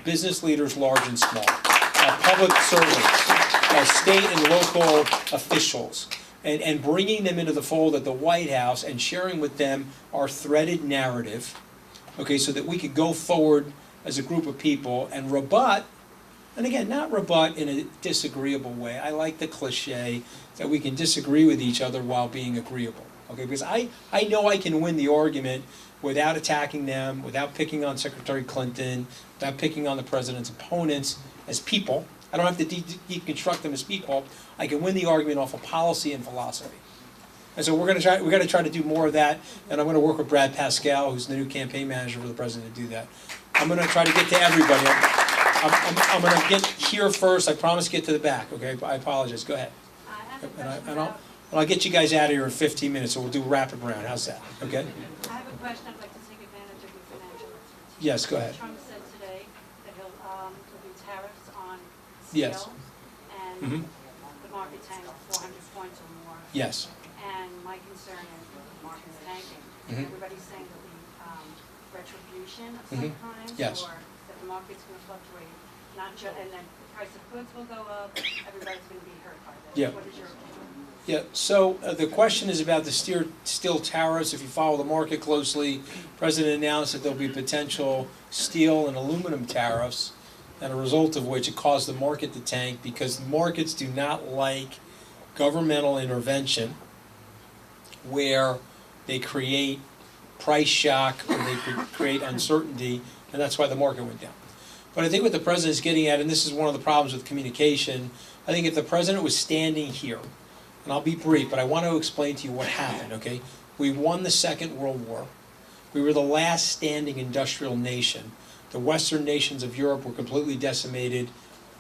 Business leaders large and small, public servants, state and local officials, and bringing them into the fold at the White House and sharing with them our threaded narrative, okay, so that we could go forward as a group of people and rebut, and again, not rebut in a disagreeable way. I like the cliche that we can disagree with each other while being agreeable, okay, because I know I can win the argument without attacking them, without picking on Secretary Clinton, without picking on the president's opponents as people. I don't have to deconstruct them as people. I can win the argument off of policy and philosophy. And so we're going to try to do more of that, and I'm going to work with Brad Pascal, who's the new campaign manager for the president, to do that. I'm going to try to get to everybody. I'm going to get here first. I promise to get to the back, okay? I apologize. Go ahead. And I'll get you guys out of here in 15 minutes, so we'll do rapid round. How's that? Okay? I have a question. I'd like to take advantage of your financial expertise. Yes, go ahead. Trump said today that there'll be tariffs on Yes. steel, and the market tanked 400 points or more. Yes. And my concern is that the market's tanking. Everybody's saying there'll be retribution of some kind, Yes. or that the market's going to fluctuate, not just, and then the price of goods will go up. Everybody's going to be hurt by this. Yeah. What is your opinion? Yeah, so the question is about the steel tariffs. If you follow the market closely, the President announced that there'll be potential steel and aluminum tariffs, and a result of which it caused the market to tank because the markets do not like governmental intervention where they create price shock or they create uncertainty, and that's why the market went down. But I think what the President is getting at, and this is one of the problems with communication, I think if the President was standing here, and I'll be brief, but I want to explain to you what happened, okay? We won the Second World War. We were the last standing industrial nation. The Western nations of Europe were completely decimated.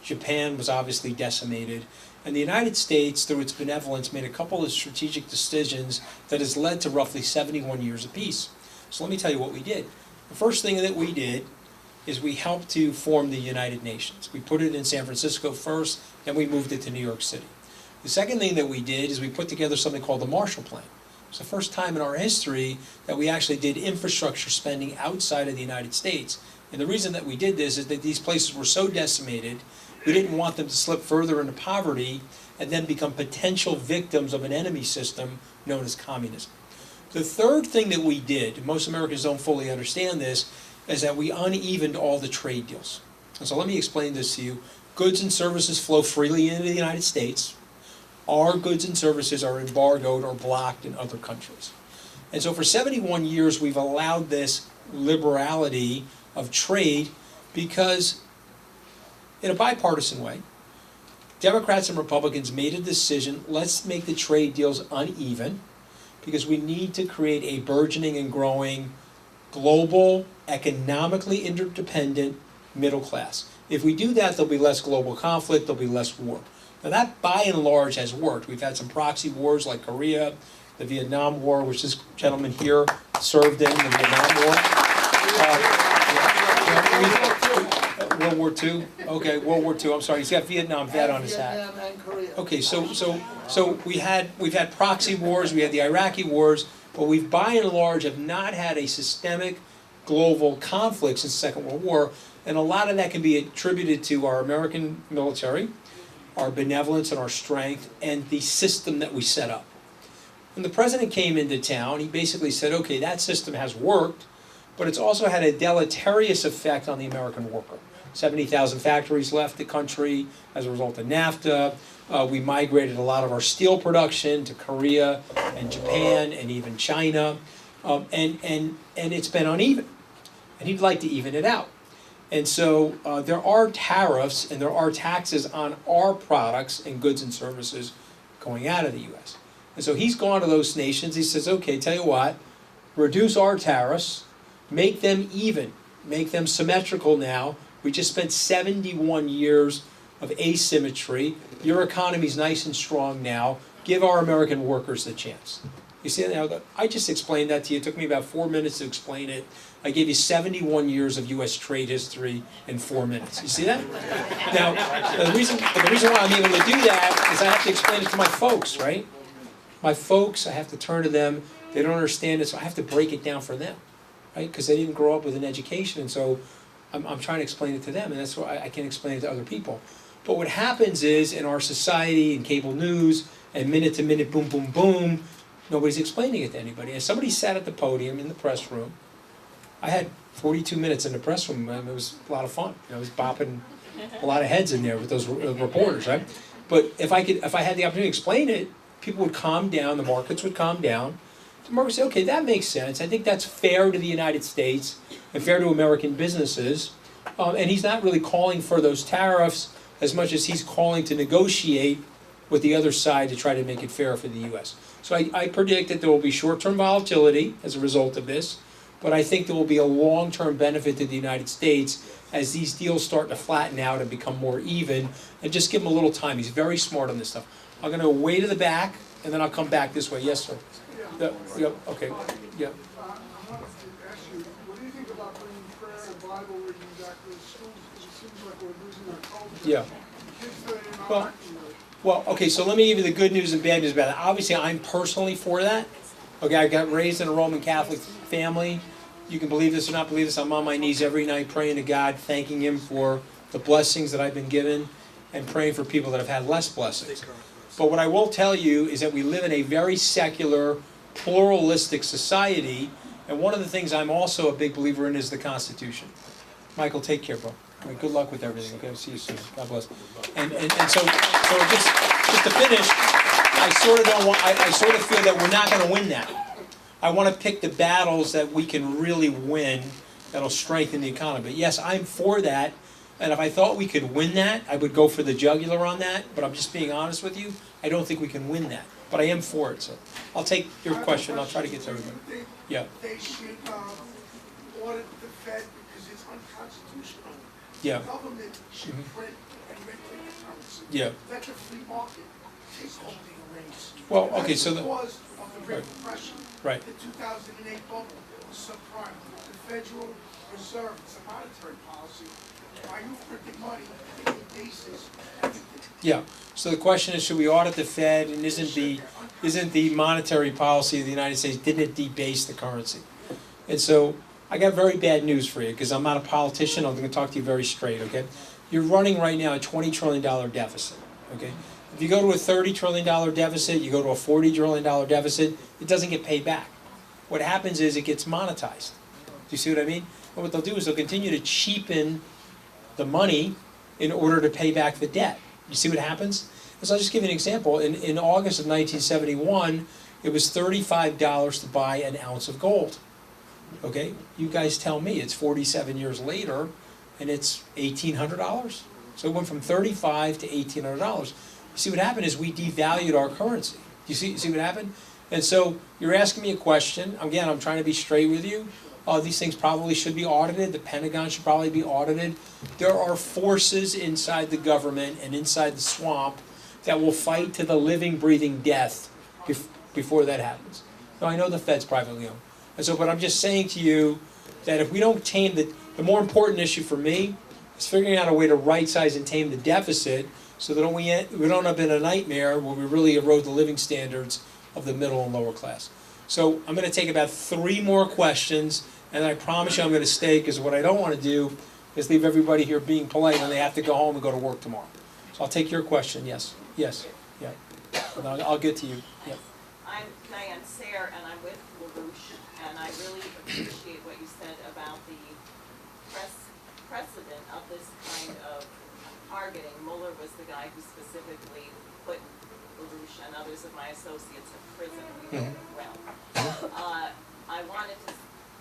Japan was obviously decimated. And the United States, through its benevolence, made a couple of strategic decisions that has led to roughly 71 years of peace. So let me tell you what we did. The first thing that we did is we helped to form the United Nations. We put it in San Francisco first, then we moved it to New York City. The second thing that we did is we put together something called the Marshall Plan. It's the first time in our history that we actually did infrastructure spending outside of the United States. And the reason that we did this is that these places were so decimated, we didn't want them to slip further into poverty, and then become potential victims of an enemy system known as communism. The third thing that we did, most Americans don't fully understand this, is that we unevened all the trade deals. And so let me explain this to you. Goods and services flow freely into the United States. Our goods and services are embargoed or blocked in other countries. And so for 71 years, we've allowed this liberality of trade because, in a bipartisan way, Democrats and Republicans made a decision, let's make the trade deals uneven, because we need to create a burgeoning and growing global, economically interdependent middle class. If we do that, there'll be less global conflict, there'll be less war. Now that, by and large, has worked. We've had some proxy wars like Korea, the Vietnam War, which this gentleman here served in, the Vietnam War. World War II? Okay, World War II, I'm sorry, he's got Vietnam vet on his hat. Vietnam and Korea. Okay, so we've had proxy wars, we had the Iraqi wars, but we've by and large have not had a systemic global conflict since the Second World War, and a lot of that can be attributed to our American military, our benevolence and our strength, and the system that we set up. When the president came into town, he basically said, okay, that system has worked, but it's also had a deleterious effect on the American worker. 70,000 factories left the country as a result of NAFTA. We migrated a lot of our steel production to Korea and Japan and even China. And it's been uneven. And he'd like to even it out. And so there are tariffs and there are taxes on our products and goods and services going out of the U.S. And so he's gone to those nations. He says, okay, tell you what, reduce our tariffs, make them even, make them symmetrical now. We just spent 71 years of asymmetry. Your economy's nice and strong now. Give our American workers the chance. You see, now I just explained that to you. It took me about 4 minutes to explain it. I gave you 71 years of U.S. trade history in 4 minutes. You see that? Now, the reason why I'm able to do that is I have to explain it to my folks, right? My folks, I have to turn to them. They don't understand it, so I have to break it down for them, right? Because they didn't grow up with an education, and so I'm trying to explain it to them, and that's why I can't explain it to other people. But what happens is, in our society, in cable news, and minute to minute, boom, boom, boom, nobody's explaining it to anybody. And somebody sat at the podium in the press room. I had 42 minutes in the press room, and it was a lot of fun. I was bopping a lot of heads in there with those reporters, right? But if I had the opportunity to explain it, people would calm down, the markets would calm down. The market would say, okay, that makes sense. I think that's fair to the United States and fair to American businesses. And he's not really calling for those tariffs as much as he's calling to negotiate with the other side to try to make it fair for the U.S. So I predict that there will be short-term volatility as a result of this, but I think there will be a long-term benefit to the United States as these deals start to flatten out and become more even, and just give him a little time. He's very smart on this stuff. I'm going to go way to the back, and then I'll come back this way. Yes, sir. Yep. Okay. Yep. I wanted to ask you, what do you think about bringing prayer and Bible reading back to the schools? Because it seems like we're losing our culture. Yeah. Kids that are not Well, okay, so let me give you the good news and bad news about it. Obviously, I'm personally for that. Okay, I got raised in a Roman Catholic family. You can believe this or not believe this. I'm on my knees every night praying to God, thanking Him for the blessings that I've been given, and praying for people that have had less blessings. But what I will tell you is that we live in a very secular, pluralistic society, and one of the things I'm also a big believer in is the Constitution. Michael, take care, bro. All right, good luck with everything. Okay, I'll see you soon. God bless. And so just to finish, I sort of feel that we're not going to win that. I want to pick the battles that we can really win that'll strengthen the economy. But yes, I'm for that. And if I thought we could win that, I would go for the jugular on that. But I'm just being honest with you. I don't think we can win that. But I am for it. So I'll take your question. I'll try to get to everybody. Yeah. They should audit the Fed because it's unconstitutional. Yeah. The government should print and regulate the currency. Yeah. Let the free market take over the reins. Well, okay, so the cause of the Great Depression. Right. The 2008 bubble was subprime. The Federal Reserve, it's a monetary policy. Why you printing money on a basis? Yeah. So the question is, should we audit the Fed, and isn't the monetary policy of the United States, didn't it debase the currency? And so I got very bad news for you, because I'm not a politician. I'm going to talk to you very straight, okay? You're running right now a $20 trillion deficit, okay? If you go to a $30 trillion deficit, you go to a $40 trillion deficit, it doesn't get paid back. What happens is it gets monetized. Do you see what I mean? And what they'll do is they'll continue to cheapen the money in order to pay back the debt. You see what happens? So I'll just give you an example. In August of 1971, it was $35 to buy an ounce of gold. Okay? You guys tell me, it's 47 years later, and it's $1,800. So it went from $35 to $1,800. You see what happened is we devalued our currency. You see what happened? And so you're asking me a question. Again, I'm trying to be straight with you. These things probably should be audited. The Pentagon should probably be audited. There are forces inside the government and inside the swamp that will fight to the living, breathing death before that happens. Now, I know the Fed's privately owned. And so, but I'm just saying to you that if we don't tame the more important issue for me is figuring out a way to right-size and tame the deficit so that we don't end up in a nightmare where we really erode the living standards of the middle and lower class. So I'm going to take about 3 more questions, and I promise you I'm going to stay, because what I don't want to do is leave everybody here being polite when they have to go home and go to work tomorrow. So I'll take your question. Yes. Yes. Yeah. And I'll get to you. Yeah. I'm Diane Sayre, and I'm with LaRouche, and I really appreciate what you said about the precedent of this kind of targeting. Mueller was the guy who specifically put LaRouche and others of my associates in prison. We know well. I wanted to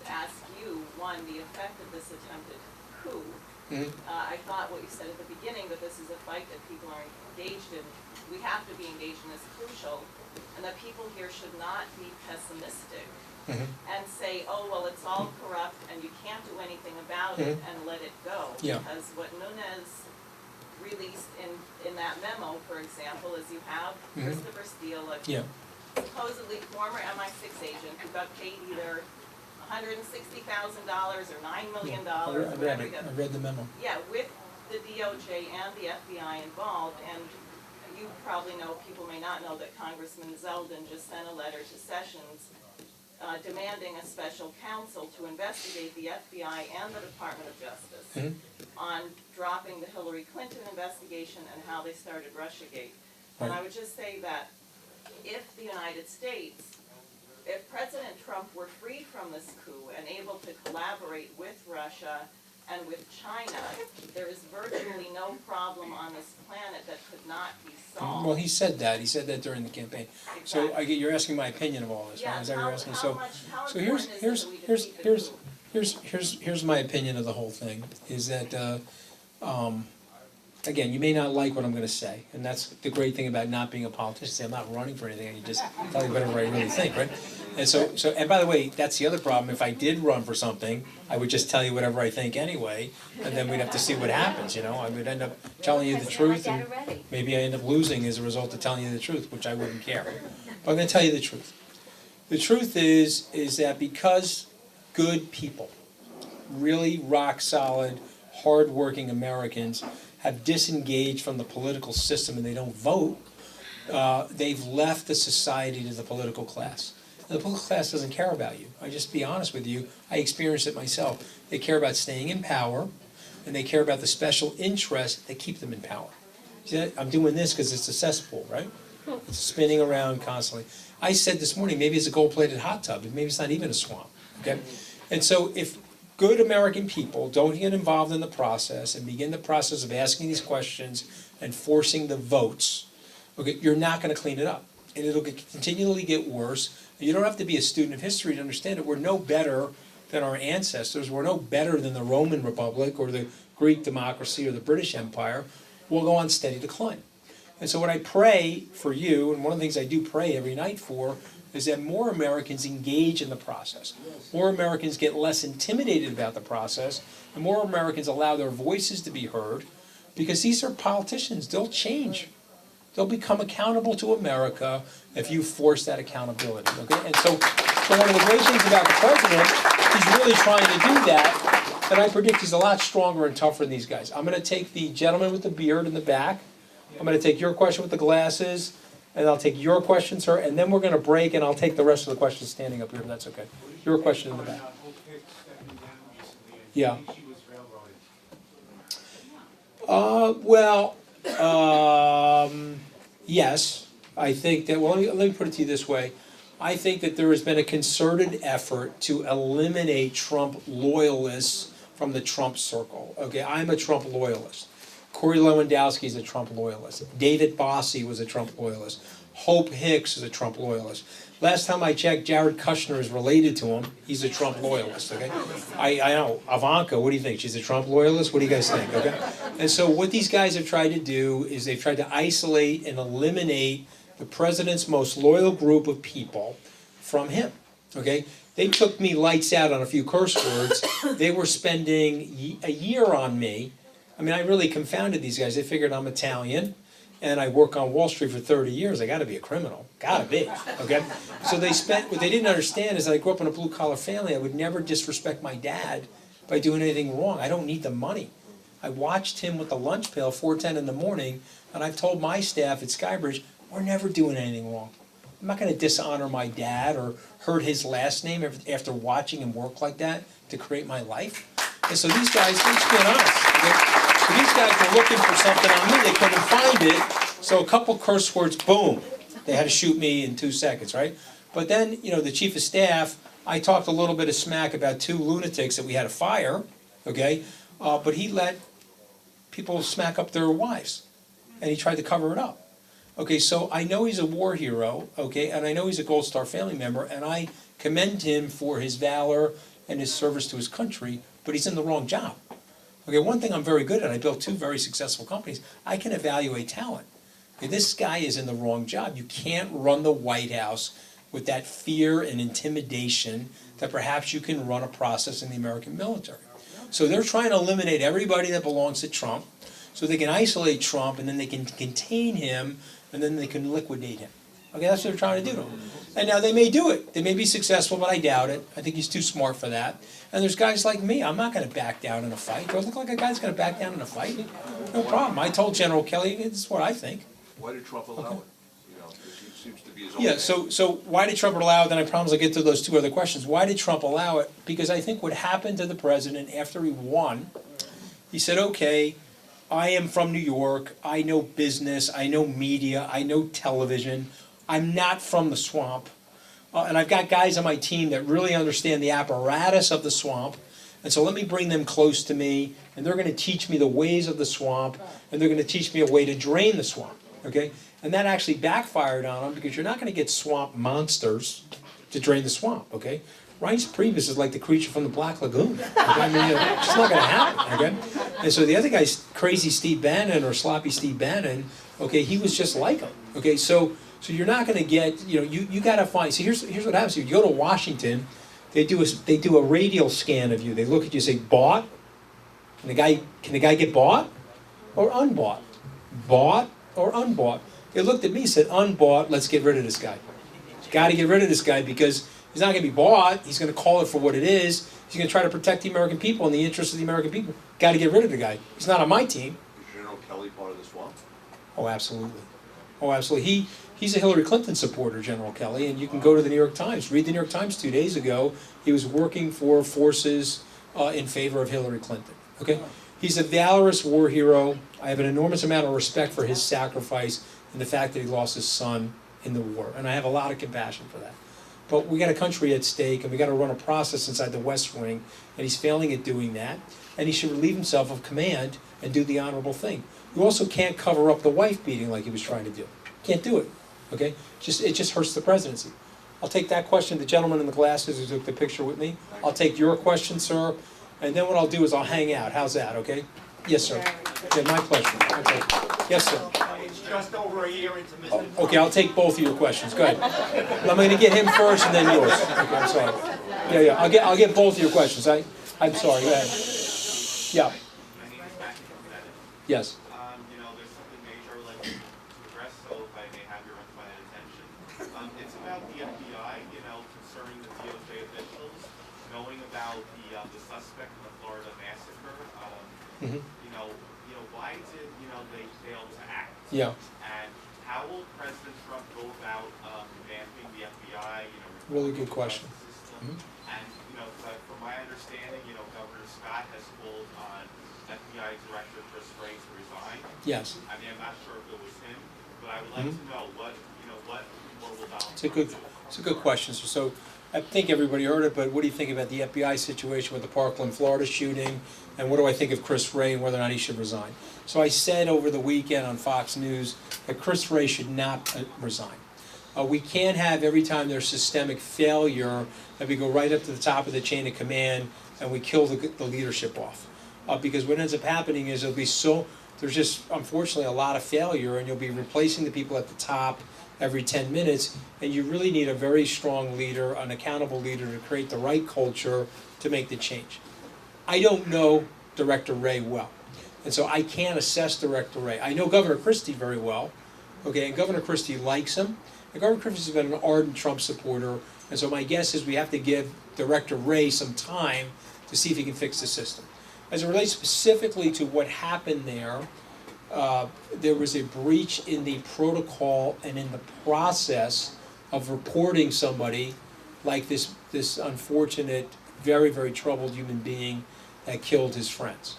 ask you, one, the effect of this attempted coup. I thought what you said at the beginning, that this is a fight that people are engaged in, we have to be engaged in, is crucial, and that people here should not be pessimistic and say, oh, well, it's all corrupt and you can't do anything about it and let it go. Because what Nunes released in that memo, for example, is you have Christopher Steele, a supposedly former MI6 agent who got paid either $160,000 or $9 million. I read the memo. Yeah, with the DOJ and the FBI involved, and you probably know, people may not know, that Congressman Zeldin just sent a letter to Sessions demanding a special counsel to investigate the FBI and the Department of Justice on dropping the Hillary Clinton investigation and how they started Russiagate. And I would just say that if the United States, if President Trump were freed from this coup and able to collaborate with Russia and with China, there is virtually no problem on this planet that could not be solved. Well, he said that. He said that during the campaign. Exactly. So you're asking my opinion of all this, right? Is that what you're asking? So here's my opinion of the whole thing. Is that again, you may not like what I'm going to say, and that's the great thing about not being a politician. Say I'm not running for anything, I can just tell you whatever I really think, right? And so, and by the way, that's the other problem. If I did run for something, I would just tell you whatever I think anyway, and then we'd have to see what happens. You know, I would end up telling you the truth, and maybe I end up losing as a result of telling you the truth, which I wouldn't care. But I'm going to tell you the truth. The truth is that because good people, really rock solid, hard-working Americans, have disengaged from the political system and they don't vote, they've left the society to the political class. And the political class doesn't care about you. I just be honest with you, I experienced it myself. They care about staying in power, and they care about the special interests that keep them in power. See, I'm doing this because it's a cesspool, right? It's spinning around constantly. I said this morning, maybe it's a gold-plated hot tub, and maybe it's not even a swamp, okay? And so if good American people don't get involved in the process and begin the process of asking these questions and forcing the votes, okay, you're not going to clean it up. And it'll continually get worse. And you don't have to be a student of history to understand it. We're no better than our ancestors. We're no better than the Roman Republic or the Greek democracy or the British Empire. We'll go on steady decline. And so what I pray for you, and one of the things I do pray every night for, is that more Americans engage in the process. More Americans get less intimidated about the process, and more Americans allow their voices to be heard, because these are politicians. They'll change. They'll become accountable to America if you force that accountability. Okay? And so one of the great things about the president, he's really trying to do that, and I predict he's a lot stronger and tougher than these guys. I'm going to take the gentleman with the beard in the back. I'm going to take your question with the glasses, and I'll take your question, sir, and then we're going to break, and I'll take the rest of the questions standing up here, if that's okay. Your question in the back. Yeah. yes, I think that, well, let me put it to you this way. I think that there has been a concerted effort to eliminate Trump loyalists from the Trump circle. Okay, I'm a Trump loyalist. Corey Lewandowski is a Trump loyalist. David Bossie was a Trump loyalist. Hope Hicks is a Trump loyalist. Last time I checked, Jared Kushner is related to him. He's a Trump loyalist, okay? I know, Ivanka, what do you think? She's a Trump loyalist? What do you guys think, okay? And so what these guys have tried to do is they've tried to isolate and eliminate the president's most loyal group of people from him, okay? They took me lights out on a few curse words. They were spending a year on me. I mean, I really confounded these guys. They figured I'm Italian, and I work on Wall Street for 30 years. I gotta be a criminal. Gotta be, okay? So they spent, what they didn't understand is that I grew up in a blue-collar family. I would never disrespect my dad by doing anything wrong. I don't need the money. I watched him with the lunch pail 4:10 in the morning, and I've told my staff at Skybridge, we're never doing anything wrong. I'm not gonna dishonor my dad or hurt his last name after watching him work like that to create my life. And so these guys, they're just being honest, okay? So these guys were looking for something on me, they couldn't find it, so a couple curse words, boom, they had to shoot me in 2 seconds, right? But then, you know, the chief of staff, I talked a little bit of smack about 2 lunatics that we had to fire, okay? But he let people smack up their wives, and he tried to cover it up. Okay, so I know he's a war hero, okay, and I know he's a Gold Star family member, and I commend him for his valor and his service to his country, but he's in the wrong job. Okay, one thing I'm very good at, I built 2 very successful companies, I can evaluate talent. Okay, this guy is in the wrong job. You can't run the White House with that fear and intimidation that perhaps you can run a process in the American military. So they're trying to eliminate everybody that belongs to Trump, so they can isolate Trump, and then they can contain him, and then they can liquidate him. Okay, that's what they're trying to do to him. And now they may do it. They may be successful, but I doubt it. I think he's too smart for that. And there's guys like me. I'm not going to back down in a fight. Do I look like a guy that's going to back down in a fight? No problem. I told General Kelly, this is what I think. Why did Trump allow it? You know, it seems to be his own Yeah, thing. so why did Trump allow it? Then I promise I'll get to those 2 other questions. Why did Trump allow it? Because I think what happened to the president after he won, he said, okay, I am from New York, I know business, I know media, I know television, I'm not from the swamp, and I've got guys on my team that really understand the apparatus of the swamp, and so let me bring them close to me, and they're gonna teach me the ways of the swamp, and they're gonna teach me a way to drain the swamp, okay? And that actually backfired on them, because you're not gonna get swamp monsters to drain the swamp, okay? Reince Priebus is like the creature from the Black Lagoon. Okay? I mean, it's just not going to happen. Okay? And so the other guy's crazy Steve Bannon or sloppy Steve Bannon. Okay, he was just like him. Okay, so you're not going to get, you know, you got to find. See, here's what happens. You go to Washington, they do a radial scan of you. They look at you, and say bought. Can the guy get bought or unbought? Bought or unbought? They looked at me, said unbought. Let's get rid of this guy. Got to get rid of this guy because he's not going to be bought. He's going to call it for what it is. He's going to try to protect the American people and the interests of the American people. Got to get rid of the guy. He's not on my team. Is General Kelly part of the swamp? Oh, absolutely. Oh, absolutely. He's a Hillary Clinton supporter, General Kelly, and you can go to the New York Times. Read the New York Times 2 days ago. He was working for forces in favor of Hillary Clinton. Okay? He's a valorous war hero. I have an enormous amount of respect for his sacrifice and the fact that he lost his son in the war, and I have a lot of compassion for that. But we got a country at stake, and we got to run a process inside the West Wing, and he's failing at doing that, and he should relieve himself of command and do the honorable thing. You also can't cover up the wife beating like he was trying to do. Can't do it, okay? It just hurts the presidency. I'll take that question, the gentleman in the glasses who took the picture with me. I'll take your question, sir, and then what I'll do is I'll hang out. How's that, okay? Yes, sir. Yeah, my pleasure. Okay. Yes, sir. It's just over a year into Mr. Okay, I'll take both of your questions. Go ahead. I'm going to get him first and then yours. Okay, I'm sorry. Yeah. I'll get both of your questions. I'm sorry. Go ahead. Yeah. Yes. You know, there's something major I'd like to address, so if I may have your undivided attention. It's about the FBI, you know, concerning the DOJ officials, knowing about the suspect in the Florida massacre. You know, why did they fail to act? Yeah. And how will President Trump go about revamping the FBI? You know, Really good question. System? And from my understanding, Governor Scott has called on FBI Director Chris Wray to resign. Yes. I mean, I'm not sure if it was him but I would like to know what, what more will Donald It's a Trump good, do? it's a good question. So I think everybody heard it, but what do you think about the FBI situation with the Parkland, Florida shooting? And what do I think of Chris Wray and whether or not he should resign? So I said over the weekend on Fox News that Chris Wray should not resign. We can't have every time there's systemic failure that we go right up to the top of the chain of command and we kill the leadership off. Because what ends up happening is there's just unfortunately a lot of failure, and you'll be replacing the people at the top every 10 minutes, and you really need a very strong leader, an accountable leader to create the right culture to make the change. I don't know Director Wray well, and so I can't assess Director Wray. I know Governor Christie very well, okay, and Governor Christie likes him, and Governor Christie's been an ardent Trump supporter, and so my guess is we have to give Director Wray some time to see if he can fix the system. As it relates specifically to what happened there was a breach in the protocol and in the process of reporting somebody like this unfortunate, very, very troubled human being that killed his friends.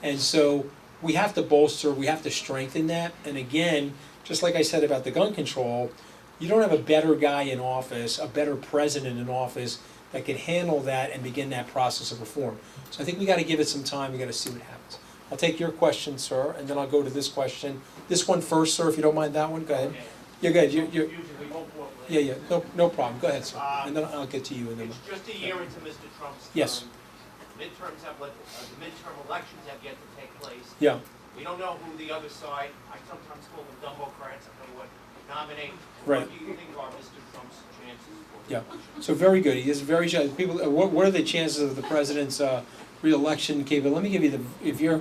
And so we have to bolster, we have to strengthen that. And again, just like I said about the gun control, you don't have a better guy in office, a better president in office that can handle that and begin that process of reform. So I think we got to give it some time, we got to see what happens. I'll take your question, sir, and then I'll go to this question. This one first, sir, if you don't mind that one, go ahead. You're good, you're yeah, no problem, go ahead, sir. And then I'll get to you. And then It's just a year into Mr. Trump's term. Yes. Midterms have the midterm elections have yet to take place. Yeah. We don't know who the other side, I sometimes call them Dumbocrats, I know what, nominate. Right. What do you think are Mr. Trump's chances for the Yeah, election? so very good. He is very, people, what are the chances of the president's re-election capable? Let me give you if you're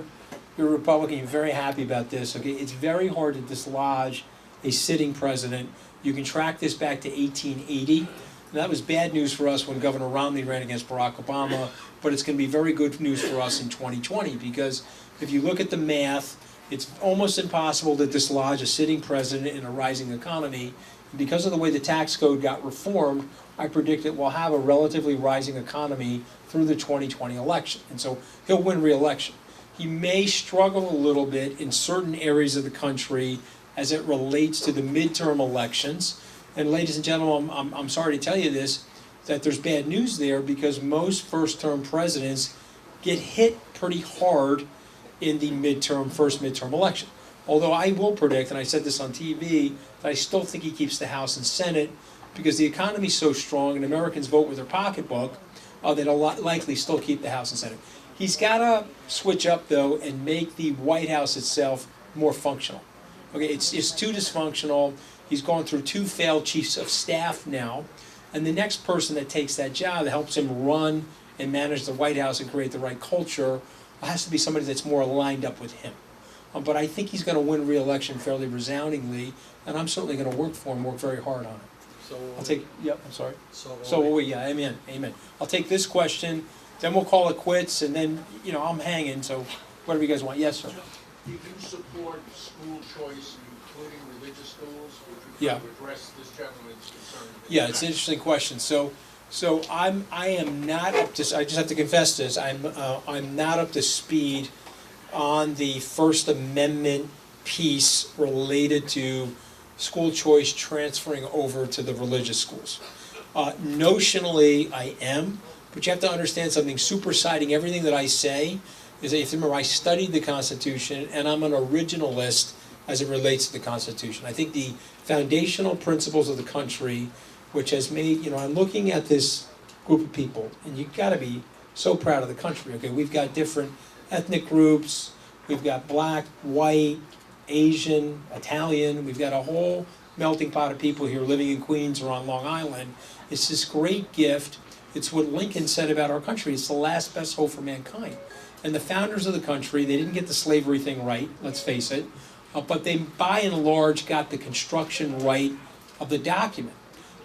a Republican, you're very happy about this, okay? It's very hard to dislodge a sitting president. You can track this back to 1880. And that was bad news for us when Governor Romney ran against Barack Obama, but it's going to be very good news for us in 2020 because if you look at the math, it's almost impossible to dislodge a sitting president in a rising economy. And because of the way the tax code got reformed, I predict that we'll have a relatively rising economy through the 2020 election. And so he'll win re-election. He may struggle a little bit in certain areas of the country as it relates to the midterm elections. And ladies and gentlemen, I'm sorry to tell you this, that there's bad news there because most first-term presidents get hit pretty hard in the first midterm election. Although I will predict, and I said this on TV, that I still think he keeps the House and Senate because the economy's so strong and Americans vote with their pocketbook that he'll likely still keep the House and Senate. He's got to switch up, though, and make the White House itself more functional. Okay, it's too dysfunctional. He's gone through 2 failed chiefs of staff now, and the next person that takes that job that helps him run and manage the White House and create the right culture has to be somebody that's more lined up with him. But I think he's going to win re-election fairly resoundingly, and I'm certainly going to work for him, work very hard on it. So I'll take, yep, I'm sorry. So will we, yeah, amen, amen. I'll take this question, then we'll call it quits, and then, I'm hanging, so whatever you guys want. Yes, sir. You do support school choice, including religious schools, which would Yeah. address this gentleman's concern? Yeah, it's an interesting question. So I am not up to. I just have to confess this. I'm not up to speed on the First Amendment piece related to school choice transferring over to the religious schools. Notionally, I am, but you have to understand something. Superseding everything that I say is that you have to remember I studied the Constitution and I'm an originalist as it relates to the Constitution. I think the foundational principles of the country, which has made, I'm looking at this group of people, and you've got to be so proud of the country, okay? We've got different ethnic groups, we've got black, white, Asian, Italian, we've got a whole melting pot of people here living in Queens or on Long Island. It's this great gift. It's what Lincoln said about our country. It's the last best hope for mankind. And the founders of the country, they didn't get the slavery thing right, let's face it, but they, by and large, got the construction right of the document.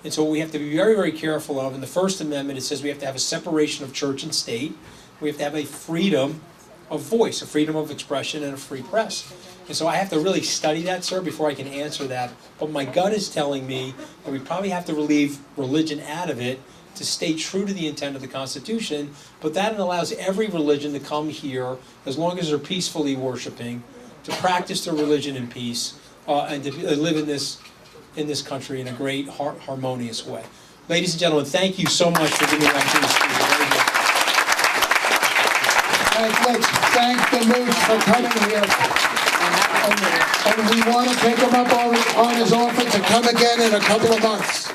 And so what we have to be very, very careful of, in the First Amendment, it says we have to have a separation of church and state. We have to have a freedom of voice, a freedom of expression, and a free press. And so I have to really study that, sir, before I can answer that. But my gut is telling me that we probably have to leave religion out of it to stay true to the intent of the Constitution. But that allows every religion to come here, as long as they're peacefully worshiping, to practice their religion in peace, and to live in this country in a great, harmonious way. Ladies and gentlemen, thank you so much for giving me the opportunity to speak. Very good. Let's thank the Mooch for coming here. And we want to take him up on his offer to come again in a couple of months.